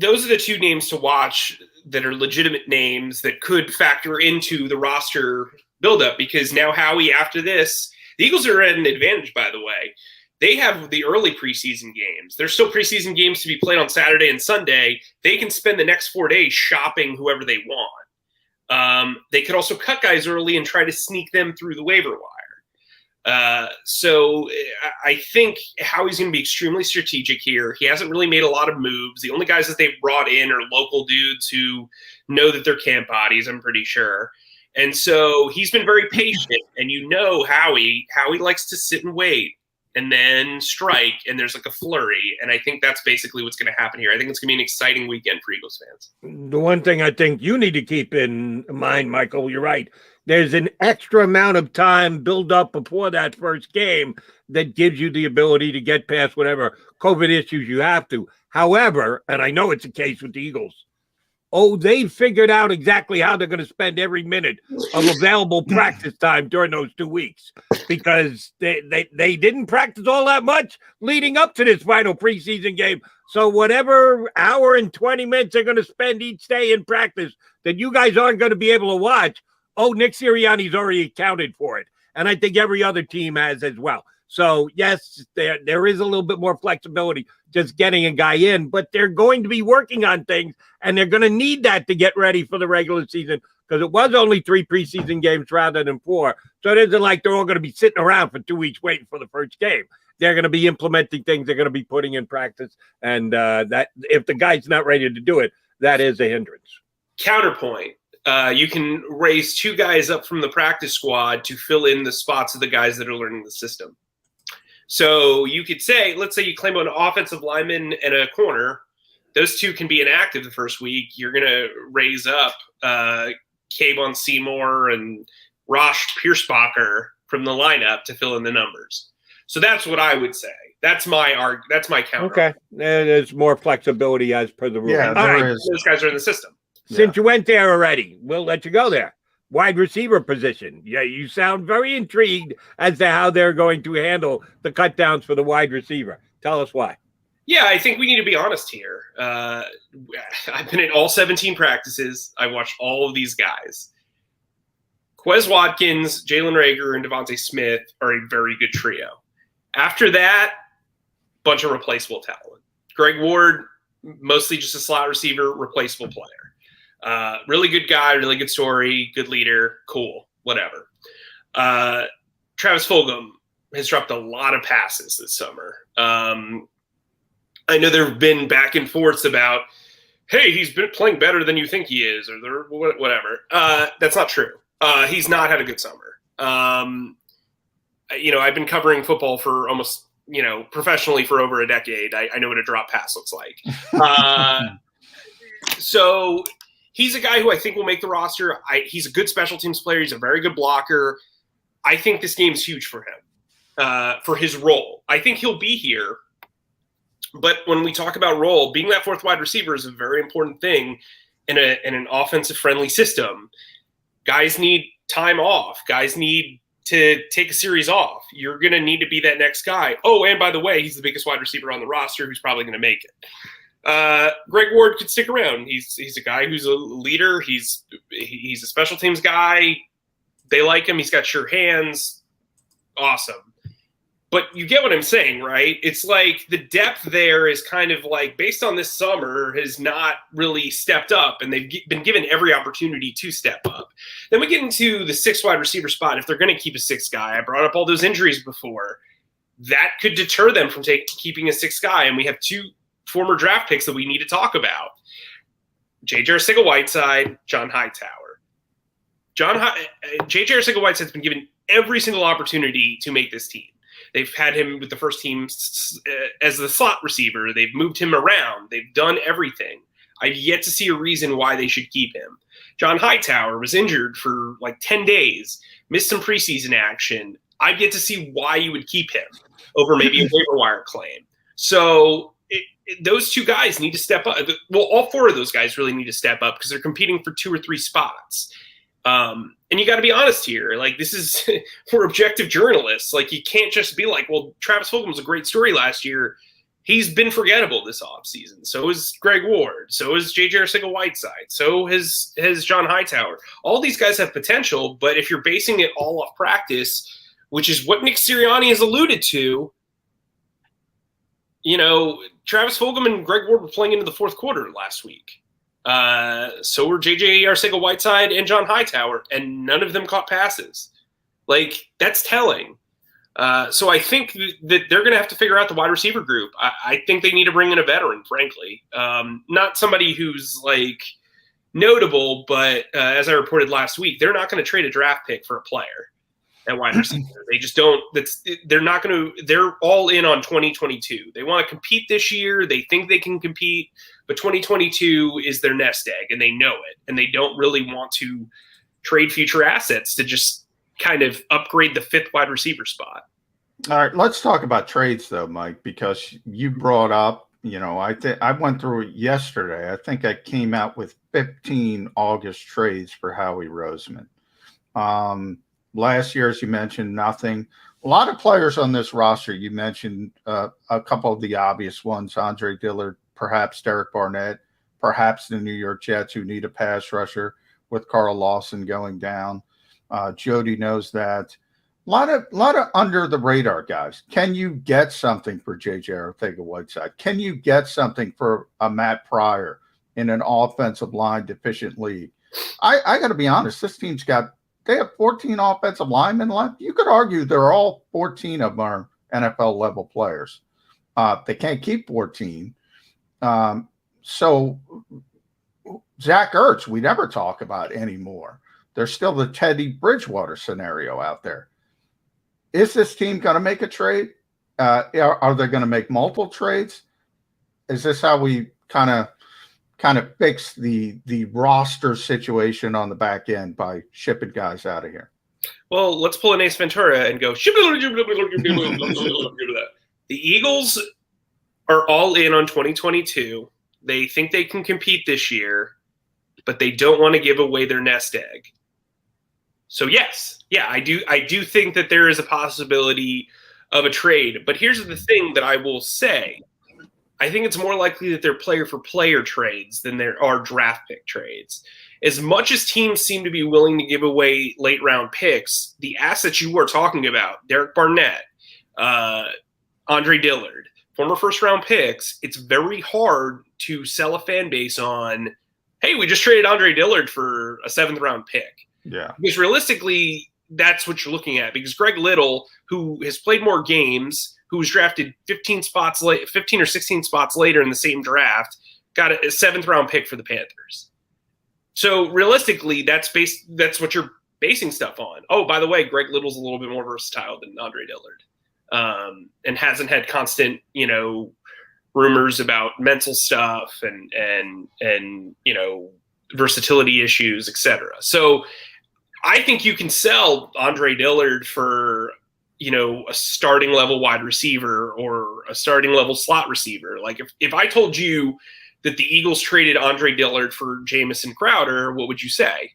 those are the 2 names to watch that are legitimate names that could factor into the roster buildup because now Howie, after this, the Eagles are at an advantage, by the way. They have the early preseason games. There's still preseason games to be played on Saturday and Sunday. They can spend the next 4 days shopping whoever they want. They could also cut guys early and try to sneak them through the waiver wire. So I think Howie's going to be extremely strategic here. He hasn't really made a lot of moves. The only guys that they've brought in are local dudes who know that they're camp bodies, I'm pretty sure. And so he's been very patient. And Howie likes to sit and wait and then strike, and there's like a flurry. And I think that's basically what's going to happen here. I think it's going to be an exciting weekend for Eagles fans. The one thing I think you need to keep in mind, Michael, you're right. There's an extra amount of time build up before that first game that gives you the ability to get past whatever COVID issues you have to. However, and I know it's the case with the Eagles, they figured out exactly how they're going to spend every minute of available practice time during those 2 weeks because they didn't practice all that much leading up to this final preseason game. So whatever hour and 20 minutes they're going to spend each day in practice that you guys aren't going to be able to watch, Nick Sirianni's already accounted for it. And I think every other team has as well. So, yes, there is a little bit more flexibility just getting a guy in, but they're going to be working on things, and they're going to need that to get ready for the regular season because it was only 3 preseason games rather than 4. So it isn't like they're all going to be sitting around for 2 weeks waiting for the first game. They're going to be implementing things they're going to be putting in practice, and that if the guy's not ready to do it, that is a hindrance. Counterpoint. You can raise 2 guys up from the practice squad to fill in the spots of the guys that are learning the system. So you could say, let's say you claim an offensive lineman and a corner. Those 2 can be inactive the first week. You're going to raise up Kayvon Seymour and Rosh Piersbacher from the lineup to fill in the numbers. So that's what I would say. That's my counter. Okay. There's more flexibility as per the rule. Yeah, there is. Those guys are in the system. Since you went there already, we'll let you go there. Wide receiver position. Yeah, you sound very intrigued as to how they're going to handle the cut downs for the wide receiver. Tell us why. Yeah, I think we need to be honest here. I've been at all 17 practices. I watched all of these guys. Quez Watkins, Jalen Reagor, and Devontae Smith are a very good trio. After that, bunch of replaceable talent. Greg Ward, mostly just a slot receiver, replaceable player. Really good guy, really good story, good leader, cool, whatever. Travis Fulgham has dropped a lot of passes this summer. I know there have been back and forths about, hey, he's been playing better than you think he is, or whatever. That's not true. He's not had a good summer. I've been covering football for almost, professionally for over a decade. I know what a drop pass looks like. So he's a guy who I think will make the roster. He's a good special teams player. He's a very good blocker. I think this game's huge for him, for his role. I think he'll be here. But when we talk about role, being that 4th wide receiver is a very important thing in an offensive-friendly system. Guys need time off. Guys need to take a series off. You're going to need to be that next guy. Oh, and by the way, he's the biggest wide receiver on the roster who's probably going to make it. Greg Ward could stick around. He's a guy who's a leader. He's a special teams guy. They like him. He's got sure hands. Awesome. But you get what I'm saying, right? It's like the depth there is kind of like, based on this summer, has not really stepped up, and they've been given every opportunity to step up. Then we get into the 6th wide receiver spot. If they're going to keep a 6th guy, I brought up all those injuries before. That could deter them from keeping a 6th guy, and we have 2 former draft picks that we need to talk about. J.J. Arcega-Whiteside, John Hightower. J.J. Arcega-Whiteside has been given every single opportunity to make this team. They've had him with the first team as the slot receiver. They've moved him around. They've done everything. I've yet to see a reason why they should keep him. John Hightower was injured for like 10 days, missed some preseason action. I've yet to see why you would keep him over maybe a waiver wire claim. So those 2 guys need to step up. Well, all 4 of those guys really need to step up because they're competing for 2 or 3 spots. And you got to be honest here. Like, this is for objective journalists. Like, you can't just be like, well, Travis Fulgham was a great story last year. He's been forgettable this offseason. So is Greg Ward. So is J.J. Arcega-Whiteside. So has John Hightower. All these guys have potential, but if you're basing it all off practice, which is what Nick Sirianni has alluded to, Travis Fulgham and Greg Ward were playing into the 4th quarter last week. So were J.J. Arcega-Whiteside and John Hightower, and none of them caught passes. Like, that's telling. So I think that they're going to have to figure out the wide receiver group. I think they need to bring in a veteran, frankly. Not somebody who's, like, notable, but as I reported last week, they're not going to trade a draft pick for a player at wide receiver. They just don't. They're not going to. They're all in on 2022. They want to compete this year. They think they can compete. But 2022 is their nest egg, and they know it, and they don't really want to trade future assets to just kind of upgrade the 5th wide receiver spot. All right, let's talk about trades, though, Mike, because you brought up, I went through it yesterday. I think I came out with 15 August trades for Howie Roseman. Last year, as you mentioned, nothing. A lot of players on this roster. You mentioned a couple of the obvious ones, Andre Dillard, perhaps Derek Barnett, perhaps the New York Jets, who need a pass rusher with Carl Lawson going down. Jody knows that. lot of under the radar guys. Can you get something for JJ Arcega-Whiteside? Can you get something for a Matt Pryor in an offensive line deficient league? I got to be honest. This team's they have 14 offensive linemen left. You could argue they're all 14 of them are NFL level players. They can't keep 14. So Zach Ertz, we never talk about anymore. There's still the Teddy Bridgewater scenario out there. Is this team going to make a trade? Are they going to make multiple trades? Is this how we kind of fix the roster situation on the back end by shipping guys out of here? Well, let's pull an Ace Ventura and go. The Eagles are all in on 2022. They think they can compete this year, but they don't want to give away their nest egg. So yes, I do think that there is a possibility of a trade. But here's the thing that I will say. I think it's more likely that they're player-for-player trades than there are draft pick trades. As much as teams seem to be willing to give away late-round picks, the assets you were talking about, Derek Barnett, Andre Dillard, former first-round picks, it's very hard to sell a fan base on, hey, we just traded Andre Dillard for a seventh-round pick. Yeah. Because realistically, that's what you're looking at. Because Greg Little, who has played more games, who was drafted 15 or 16 spots later in the same draft, got a seventh-round pick for the Panthers. So realistically, that's what you're basing stuff on. Oh, by the way, Greg Little's a little bit more versatile than Andre Dillard, and hasn't had constant, rumors about mental stuff and versatility issues, etc. So I think you can sell Andre Dillard for a starting level wide receiver or a starting level slot receiver. Like if I told you that the Eagles traded Andre Dillard for Jamison Crowder, what would you say?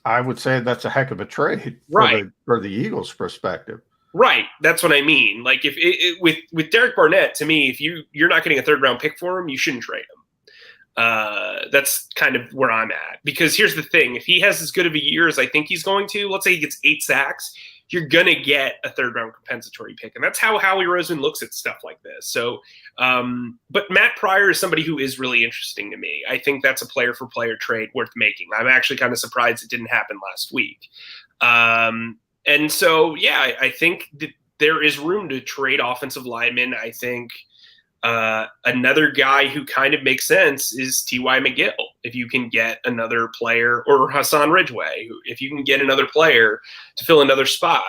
I would say that's a heck of a trade, right, for the Eagles' perspective. Right, that's what I mean. Like if with Derek Barnett, to me, if you're not getting a third-round pick for him, you shouldn't trade him. That's kind of where I'm at. Because here's the thing: if he has as good of a year as I think he's going to, let's say he gets 8 sacks, you're going to get a third-round compensatory pick. And that's how Howie Roseman looks at stuff like this. So, but Matt Pryor is somebody who is really interesting to me. I think that's a player-for-player trade worth making. I'm actually kind of surprised it didn't happen last week. And so, yeah, I think that there is room to trade offensive linemen. I think another guy who kind of makes sense is T.Y. McGill. If you can get another player, or Hassan Ridgeway, if you can get another player to fill another spot,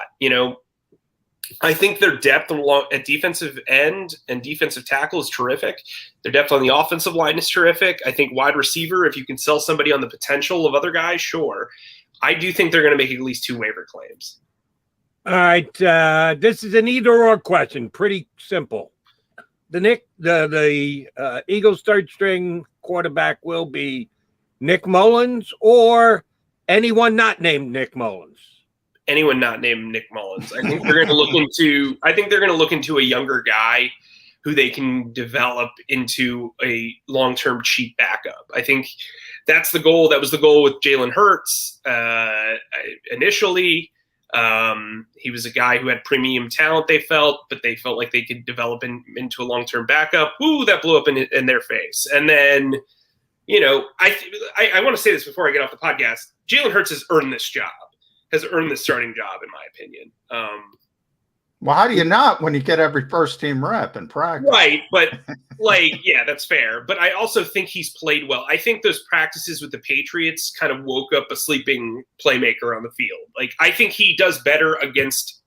I think their depth at defensive end and defensive tackle is terrific. Their depth on the offensive line is terrific. I think wide receiver, if you can sell somebody on the potential of other guys, sure. I do think they're going to make at least 2 waiver claims. All right. This is an either-or question. Pretty simple. The Eagles' third-string quarterback will be Nick Mullins or anyone not named Nick Mullins? Anyone not named Nick Mullins. I think they're going to look into. I think they're going to look into a younger guy who they can develop into a long-term cheap backup. I think that's the goal. That was the goal with Jalen Hurts initially. He was a guy who had premium talent, they felt, but they felt like they could develop into a long-term backup. Ooh, that blew up in their face. And then, I want to say this before I get off the podcast. Jalen Hurts has earned this starting job, in my opinion. Well, how do you not when you get every first-team rep in practice? Right, but yeah, that's fair. But I also think he's played well. I think those practices with the Patriots kind of woke up a sleeping playmaker on the field. Like, I think he does better against,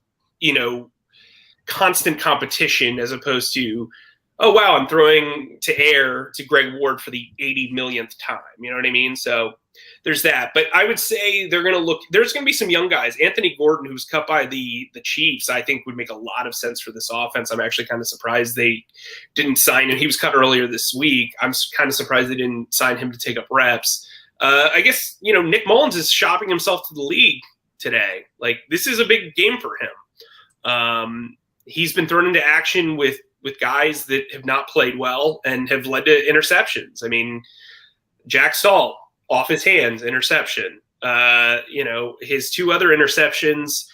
constant competition as opposed to, oh, wow, I'm throwing to air to Greg Ward for the 80 millionth time. You know what I mean? So there's that. But I would say there's going to be some young guys. Anthony Gordon, who's cut by the Chiefs, I think would make a lot of sense for this offense. I'm actually kind of surprised they didn't sign him. He was cut earlier this week. I'm kind of surprised they didn't sign him to take up reps. I guess, Nick Mullins is shopping himself to the league today. Like, this is a big game for him. He's been thrown into action with guys that have not played well and have led to interceptions. I mean, Jack Stahl, off his hands, interception. His 2 other interceptions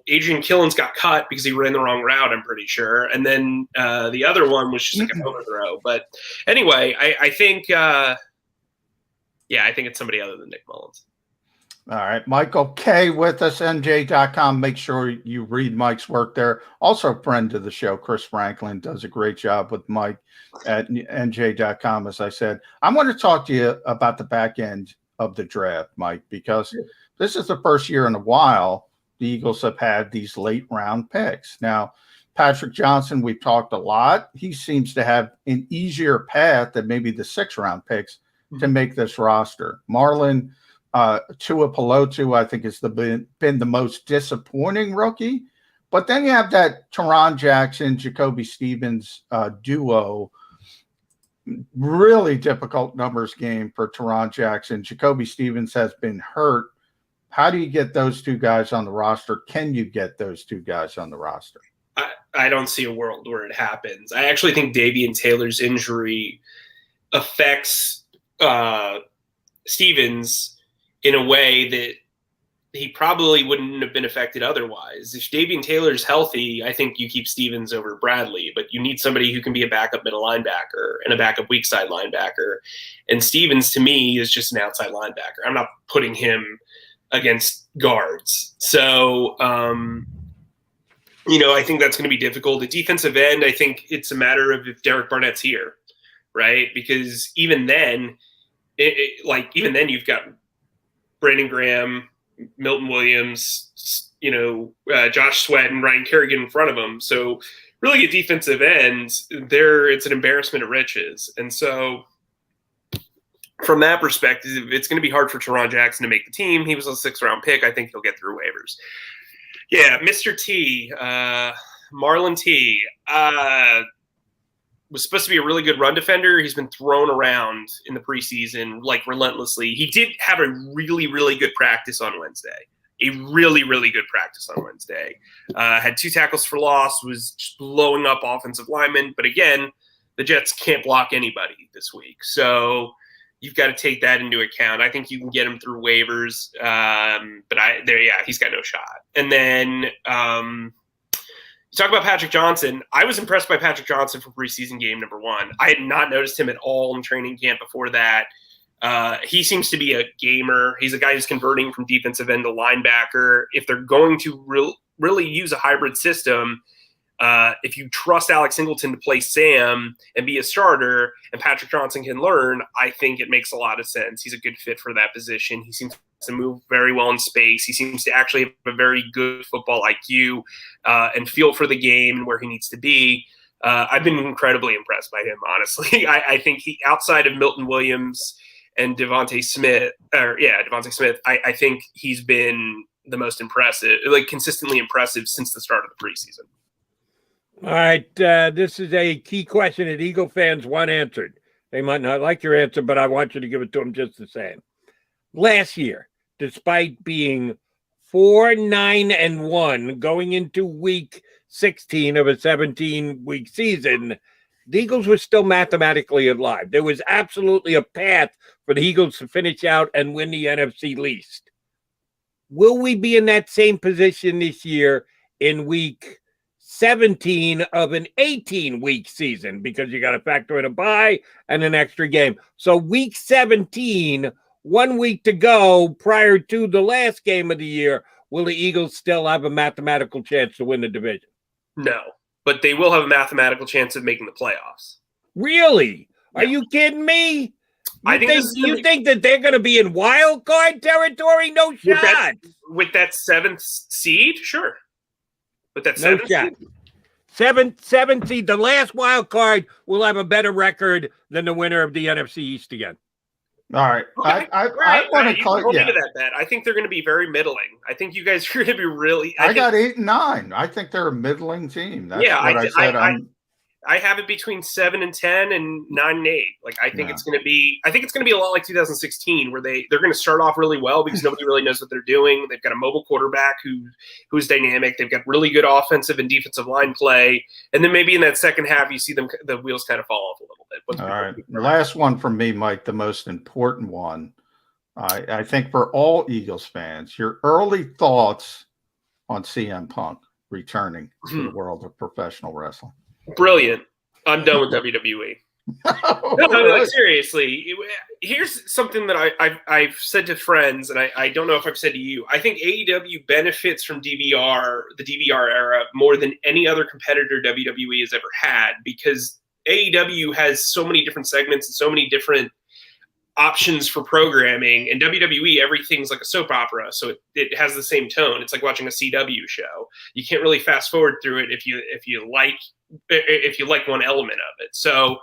Adrian Killen's got cut because he ran the wrong route, I'm pretty sure. And then the other one was just like a overthrow. But anyway, I think, I think it's somebody other than Nick Mullins. All right. Michael Kaye with us, NJ.com. Make sure you read Mike's work there. Also, a friend of the show, Chris Franklin, does a great job with Mike at NJ.com, as I said. I want to talk to you about the back end of the draft, Mike, because this is the first year in a while the Eagles have had these late round picks. Now, Patrick Johnson, we've talked a lot. He seems to have an easier path than maybe the 6th round picks to make this roster. Marlon Tuipulotu, I think, has been the most disappointing rookie. But then you have that Teron Jackson, Jacoby Stevens duo. Really difficult numbers game for Teron Jackson. Jacoby Stevens has been hurt. How do you get those two guys on the roster? Can you get those two guys on the roster? I don't see a world where it happens. I actually think Davian Taylor's injury affects Stevens in a way that he probably wouldn't have been affected otherwise. If Davian Taylor's healthy, I think you keep Stevens over Bradley, but you need somebody who can be a backup middle linebacker and a backup weak side linebacker. And Stevens, to me, is just an outside linebacker. I'm not putting him against guards. So, I think that's going to be difficult. The defensive end, I think it's a matter of if Derek Barnett's here, right? Because even then, you've got Brandon Graham, Milton Williams, Josh Sweat and Ryan Kerrigan in front of him. So really a defensive end there, it's an embarrassment of riches. And so from that perspective, it's going to be hard for Teron Jackson to make the team. He was a 6th round pick. I think he'll get through waivers. Yeah. Mr. T, Marlon T, was supposed to be a really good run defender. He's been thrown around in the preseason like relentlessly. He did have a really, really good practice on Wednesday. Had 2 tackles for loss, was just blowing up offensive linemen. But again, the Jets can't block anybody this week. So you've got to take that into account. I think you can get him through waivers. But he's got no shot. And then, talk about Patrick Johnson. I was impressed by Patrick Johnson for preseason game number 1. I had not noticed him at all in training camp before that. He seems to be a gamer. He's a guy who's converting from defensive end to linebacker. If they're going to really use a hybrid system, if you trust Alex Singleton to play Sam and be a starter and Patrick Johnson can learn, I think it makes a lot of sense. He's a good fit for that position. He seems to move very well in space. He seems to actually have a very good football IQ and feel for the game and where he needs to be. I've been incredibly impressed by him, honestly. I think he, outside of Milton Williams and Devontae Smith, I think he's been the most impressive, consistently impressive since the start of the preseason. All right, this is a key question that Eagle fans want answered. They might not like your answer, but I want you to give it to them just the same. Last year, despite being 4-9-1 going into week 16 of a 17-week season, the Eagles were still mathematically alive. There was absolutely a path for the Eagles to finish out and win the NFC East. Will we be in that same position this year in week 17 of an 18-week season? Because you got to factor in a bye and an extra game. So week 17, 1 week to go prior to the last game of the year, will the Eagles still have a mathematical chance to win the division? No, but they will have a mathematical chance of making the playoffs. Really? Yeah. Are you kidding me? You think that they're going to be in wild card territory? No shot. With that 7th seed? Sure. With that no shot. Seventh seed, the last wild card will have a better record than the winner of the NFC East again. All right. Okay. I want to call it. Yeah. That bet. I think they're going to be very middling. I think you guys are going to be really. I got 8 and 9. I think they're a middling team. That's what I said. I have it between 7-10 and 9-8. I think it's going to be. I think it's going to be a lot like 2016, where they're going to start off really well because nobody really knows what they're doing. They've got a mobile quarterback who's dynamic. They've got really good offensive and defensive line play, and then maybe in that second half, you see the wheels kind of fall off a little bit. All right, the last one from me, Mike, the most important one. I think for all Eagles fans, your early thoughts on CM Punk returning to the world of professional wrestling. Brilliant. I'm done with WWE. No, like, seriously. Here's something that I've said to friends, and I don't know if I've said to you. I think AEW benefits from the DVR era, more than any other competitor WWE has ever had, because AEW has so many different segments and so many different options for programming, and WWE, everything's like a soap opera, so it has the same tone. It's like watching a CW show. You can't really fast forward through it if you like one element of it. So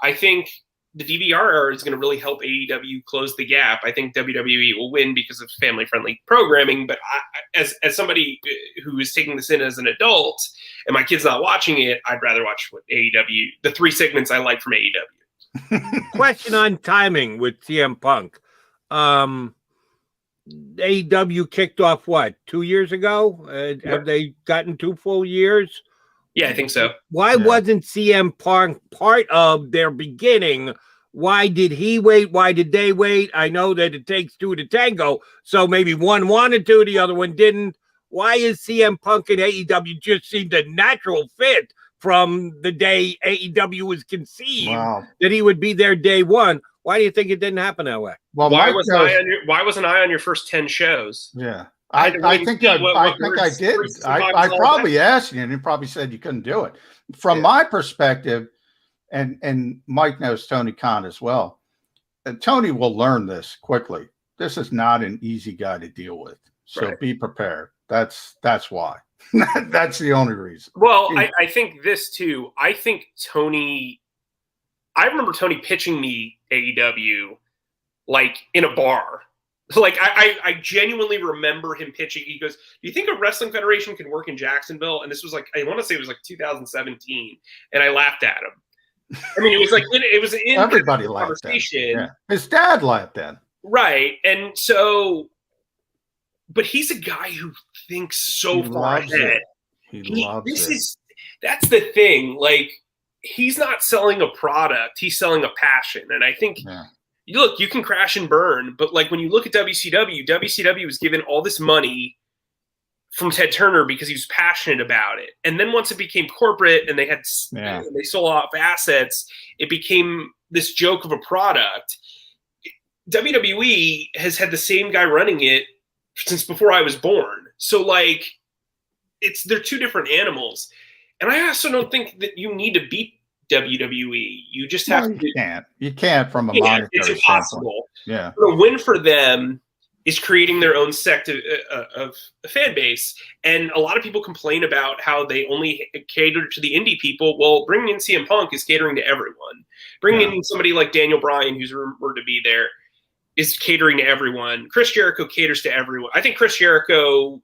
I think the DVR is going to really help AEW close the gap. I think WWE will win because of family-friendly programming, but as somebody who is taking this in as an adult, and my kid's not watching it, I'd rather watch what AEW, the 3 segments I like from AEW. Question on timing with CM Punk. AEW kicked off, 2 years ago? Have they gotten 2 full years? Yeah, I think so. Why wasn't CM Punk part of their beginning? Why did he wait? Why did they wait? I know that it takes 2 to tango, so maybe one wanted to, the other one didn't. Why is CM Punk and AEW just seemed a natural fit from the day AEW was conceived, that he would be there day one? Why do you think it didn't happen that way? Well, why wasn't I on your first 10 shows? Yeah. I think I did. I probably asked you, and you probably said you couldn't do it. From my perspective, and Mike knows Tony Khan as well, and Tony will learn this quickly. This is not an easy guy to deal with, so be prepared. That's why. That's the only reason. Well, I think this too. I think Tony. I remember Tony pitching me AEW like in a bar. Like I genuinely remember him pitching. He goes, "Do you think a wrestling federation can work in Jacksonville?" And this was like, I want to say it was like 2017, and I laughed at him. I mean, it was like in everybody laughed conversation. Yeah. His dad laughed then, right? And so, but he's a guy who thinks so far ahead. He loves it. That's the thing. Like, he's not selling a product; he's selling a passion, and I think. Yeah. Look, you can crash and burn, but like when you look at WCW was given all this money from Ted Turner because he was passionate about it. And then once it became corporate and they sold off assets, it became this joke of a product. WWE has had the same guy running it since before I was born. So like they're 2 different animals. And I also don't think that you need to beat WWE. You just have to. You can't from a monetary It's impossible. Standpoint. Yeah. But a win for them is creating their own sect of a fan base. And a lot of people complain about how they only cater to the indie people. Well, bringing in CM Punk is catering to everyone. Bringing in somebody like Daniel Bryan, who's rumored to be there, is catering to everyone. Chris Jericho caters to everyone. I think Chris Jericho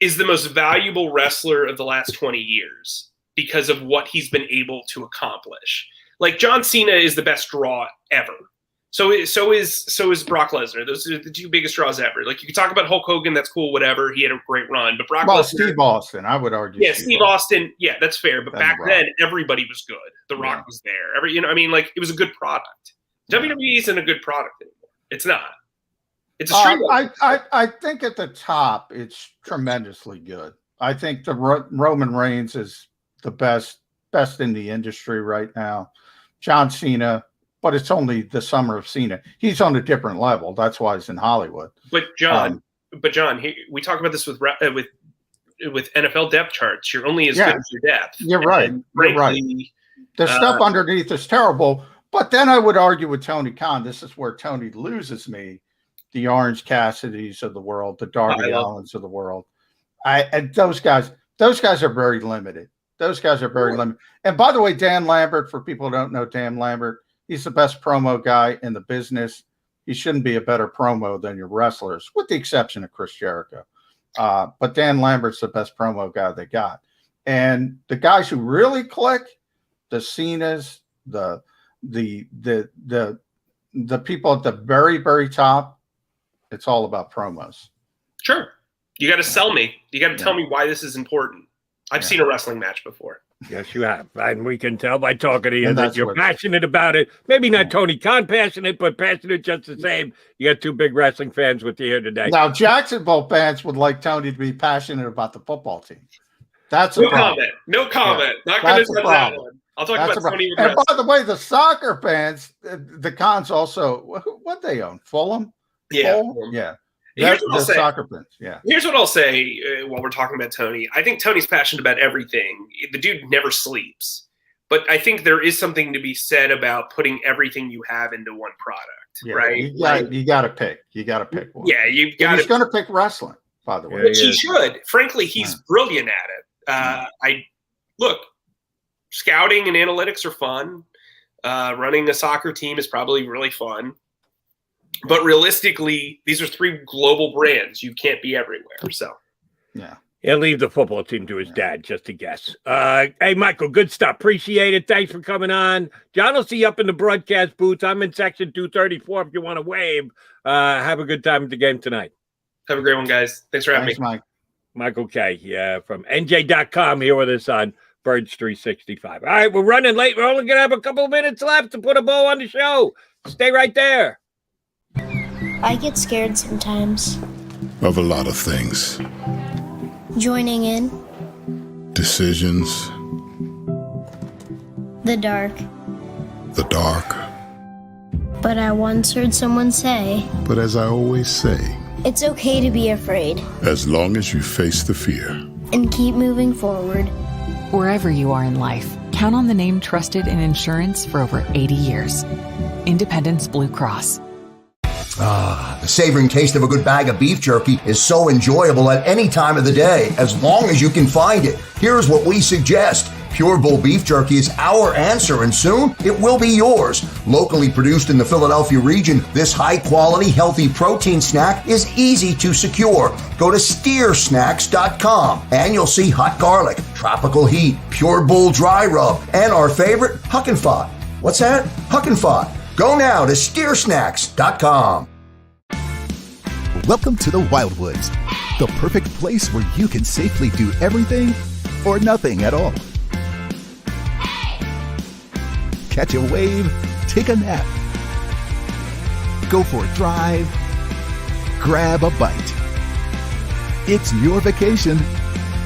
is the most valuable wrestler of the last 20 years. Because of what he's been able to accomplish. Like John Cena is the best draw ever. So is Brock Lesnar. Those are the 2 biggest draws ever. Like you can talk about Hulk Hogan, that's cool, whatever. He had a great run. But Brock Lesnar. Steve Austin, I would argue. Yeah, Steve Austin. Yeah, that's fair. But back then, everybody was good. The Rock was there. Like it was a good product. WWE isn't a good product anymore. It's not. It's a street. I think at the top, it's tremendously good. I think the Roman Reigns is the best in the industry right now. John Cena, but it's only the summer of Cena. He's on a different level. That's why he's in Hollywood. But John, we talk about this with NFL depth charts. You're only as good as your depth. You're right. You're right. The stuff underneath is terrible. But then I would argue with Tony Khan. This is where Tony loses me. The Orange Cassidys of the world, the Darby Allins of the world. And those guys are very limited. Those guys are very limited. And by the way, Dan Lambert, for people who don't know Dan Lambert, he's the best promo guy in the business. He shouldn't be a better promo than your wrestlers, with the exception of Chris Jericho. But Dan Lambert's the best promo guy they got. And the guys who really click, the Cenas, the people at the very, very top, it's all about promos. Sure. You got to sell me. You got to tell me why this is important. I've seen a wrestling match before. Yes, you have. And we can tell by talking to you And that that's you're what- passionate about it. Maybe not Tony Khan passionate, but passionate just the same. You got two big wrestling fans with you here today. Now, Jacksonville fans would like Tony to be passionate about the football team. That's a No problem. comment. No comment. Yeah. Not going That's to a touch that problem. one. I'll talk That's about Tony with And wrestling. by the way, the soccer fans, the Cons also, what they own? Fulham? Yeah. Fulham? Yeah. Here's They're what I'll say. soccer fans. Yeah. Here's what I'll say while we're talking about Tony. I think Tony's passionate about everything. The dude never sleeps. But I think there is something to be said about putting everything you have into one product, Yeah. right? You got to pick. You got to pick one. Yeah, you've got He's to. going to pick wrestling, by the way. Which he should. Frankly, he's brilliant at it. Look, scouting and analytics are fun. Running a soccer team is probably really fun. But realistically, these are three global brands. You can't be everywhere. So, yeah. He'll leave the football team to his dad, just a guess. Hey, Michael, good stuff. Appreciate it. Thanks for coming on. John will see you up in the broadcast booth. I'm in section 234 if you want to wave. Have a good time at the game tonight. Have a great one, guys. Thanks for having me. Mike. Michael Kaye from NJ.com here with us on Birds 365. All right, we're running late. We're only going to have a couple of minutes left to put a bow on the show. Stay right there. I get scared sometimes. Of a lot of things. Joining in, Decisions, the dark. the dark. But I once heard someone say, But as I always say, it's okay to be afraid as long as you face the fear. and keep moving forward. Wherever you are in life, count on the name trusted in insurance for over 80 years. Independence Blue Cross. The savoring taste of a good bag of beef jerky is so enjoyable at any time of the day, as long as you can find it. Here's what we suggest. Pure Bull Beef Jerky is our answer, and soon it will be yours. Locally produced in the Philadelphia region, this high-quality, healthy protein snack is easy to secure. Go to steersnacks.com, and you'll see hot garlic, tropical heat, Pure Bull dry rub, and our favorite, Huck and Fod. What's that? Huck and Fod. Go now to steersnacks.com. Welcome to the Wildwoods, the perfect place where you can safely do everything or nothing at all. Catch a wave, take a nap, go for a drive, grab a bite. It's your vacation,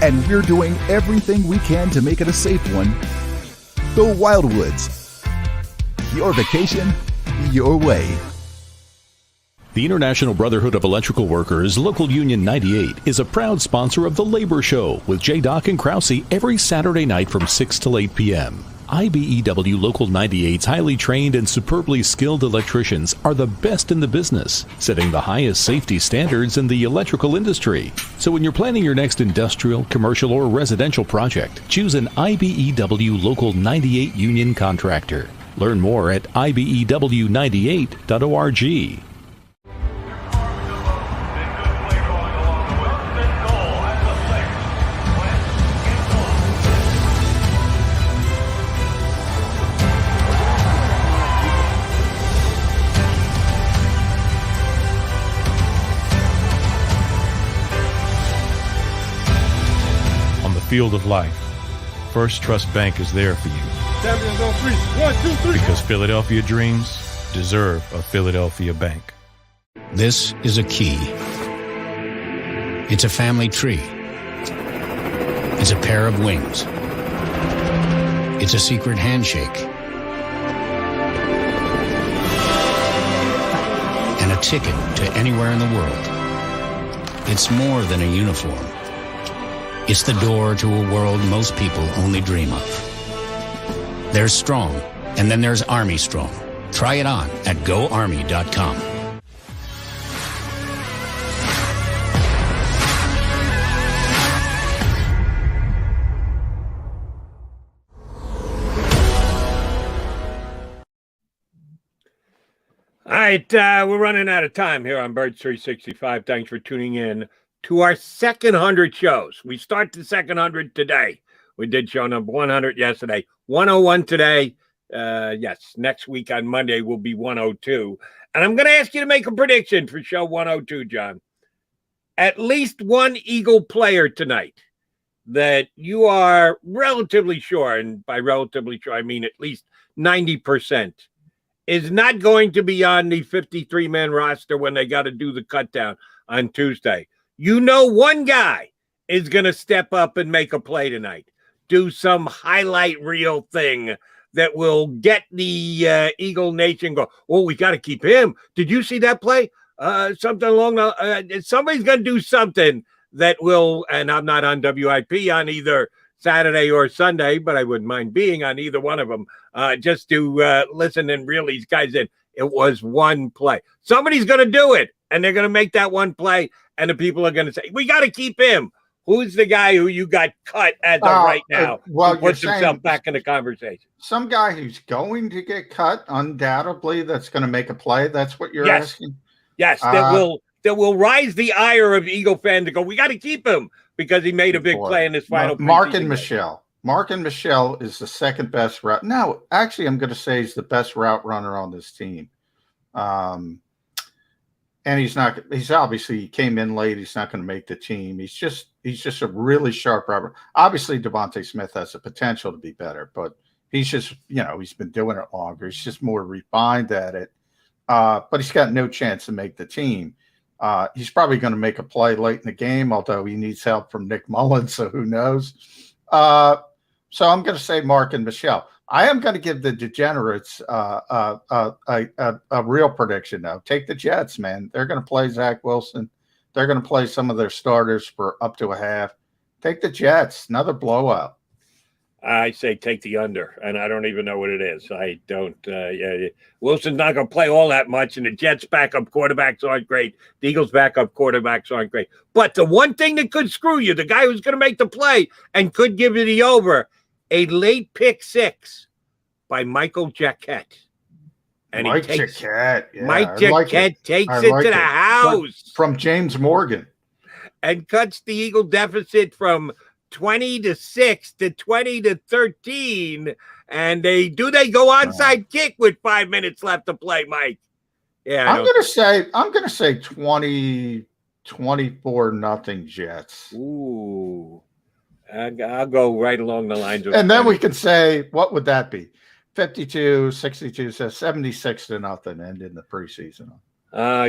and we're doing everything we can to make it a safe one. The Wildwoods. Your vacation, your way. The International Brotherhood of Electrical Workers, Local Union 98, is a proud sponsor of The Labor Show with J. Doc and Krause every Saturday night from 6 till 8 p.m. IBEW Local 98's highly trained and superbly skilled electricians are the best in the business, setting the highest safety standards in the electrical industry. So when you're planning your next industrial, commercial, or residential project, choose an IBEW Local 98 union contractor. Learn more at ibew98.org. On the field of life, First Trust Bank is there for you. Champions on three. 1, 2, 3. Because Philadelphia dreams deserve a Philadelphia bank. This is a key. It's a family tree. It's a pair of wings. It's a secret handshake. And a ticket to anywhere in the world. It's more than a uniform. It's the door to a world most people only dream of. There's Strong, and then there's Army Strong. Try it on at GoArmy.com. All right, we're running out of time here on Birds 365. Thanks for tuning in to our second 100 shows. We start the second 100 today. We did show number 100 yesterday, 101 today. Yes, next week on Monday will be 102. And I'm going to ask you to make a prediction for show 102, John. At least one Eagle player tonight that you are relatively sure, and by relatively sure, I mean at least 90%, is not going to be on the 53-man roster when they got to do the cut down on Tuesday. You know one guy is going to step up and make a play tonight, do some highlight reel thing that will get the Eagle Nation go, oh, we got to keep him. Did you see that play? Something along the somebody's going to do something that will, and I'm not on WIP on either Saturday or Sunday, but I wouldn't mind being on either one of them just to listen and reel these guys in. It was one play. Somebody's going to do it, and they're going to make that one play, and the people are going to say, we got to keep him. Who's the guy who you got cut as of right now? Well, who puts himself back in the conversation. Some guy who's going to get cut, undoubtedly, that's going to make a play. That's what you're asking? Yes, that will rise the ire of Eagle fans to go, we got to keep him because he made a big play in this final. Marken Michel. Marken Michel is the second best route. No, actually, I'm going to say he's the best route runner on this team. And he's obviously, he came in late. He's not going to make the team. He's just a really sharp route. Obviously, Devontae Smith has the potential to be better, but he's just, he's been doing it longer. He's just more refined at it. But he's got no chance to make the team. He's probably going to make a play late in the game, although he needs help from Nick Mullen, so who knows? So I'm going to say Marken Michel. I am going to give the degenerates a real prediction, though. Take the Jets, man. They're going to play Zach Wilson. They're going to play some of their starters for up to a half. Take the Jets. Another blowout. I say take the under, and I don't even know what it is. I don't. Wilson's not going to play all that much, and the Jets' backup quarterbacks aren't great. The Eagles' backup quarterbacks aren't great. But the one thing that could screw you, the guy who's going to make the play and could give you the over, a late pick six by Michael JAKIB. And Mike JAKIB. Yeah, Mike JAKIB takes it to the house. From James Morgan. And cuts the Eagle deficit from 20-6 to 20-13. And they go onside kick with 5 minutes left to play, Mike. Yeah. I'm gonna say 24-0 Jets. Ooh. I'll go right along the lines of, and then we can say, what would that be? 52-62 says 76-0 end in the preseason.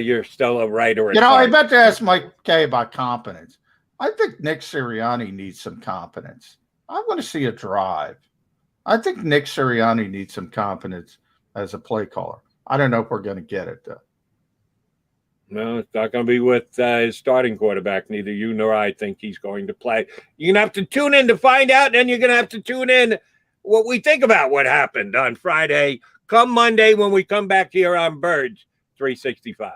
You're still a writer. I meant to ask Mike Kaye about confidence. I think Nick Sirianni needs some confidence. I want to see a drive. I think Nick Sirianni needs some confidence as a play caller. I don't know if we're going to get it, though. No, it's not going to be with his starting quarterback. Neither you nor I think he's going to play. You're going to have to tune in to find out, and then you're going to have to tune in what we think about what happened on Friday, come Monday when we come back here on Birds 365.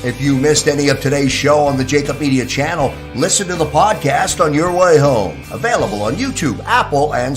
If you missed any of today's show on the JAKIB Media channel, listen to the podcast on your way home. Available on YouTube, Apple, and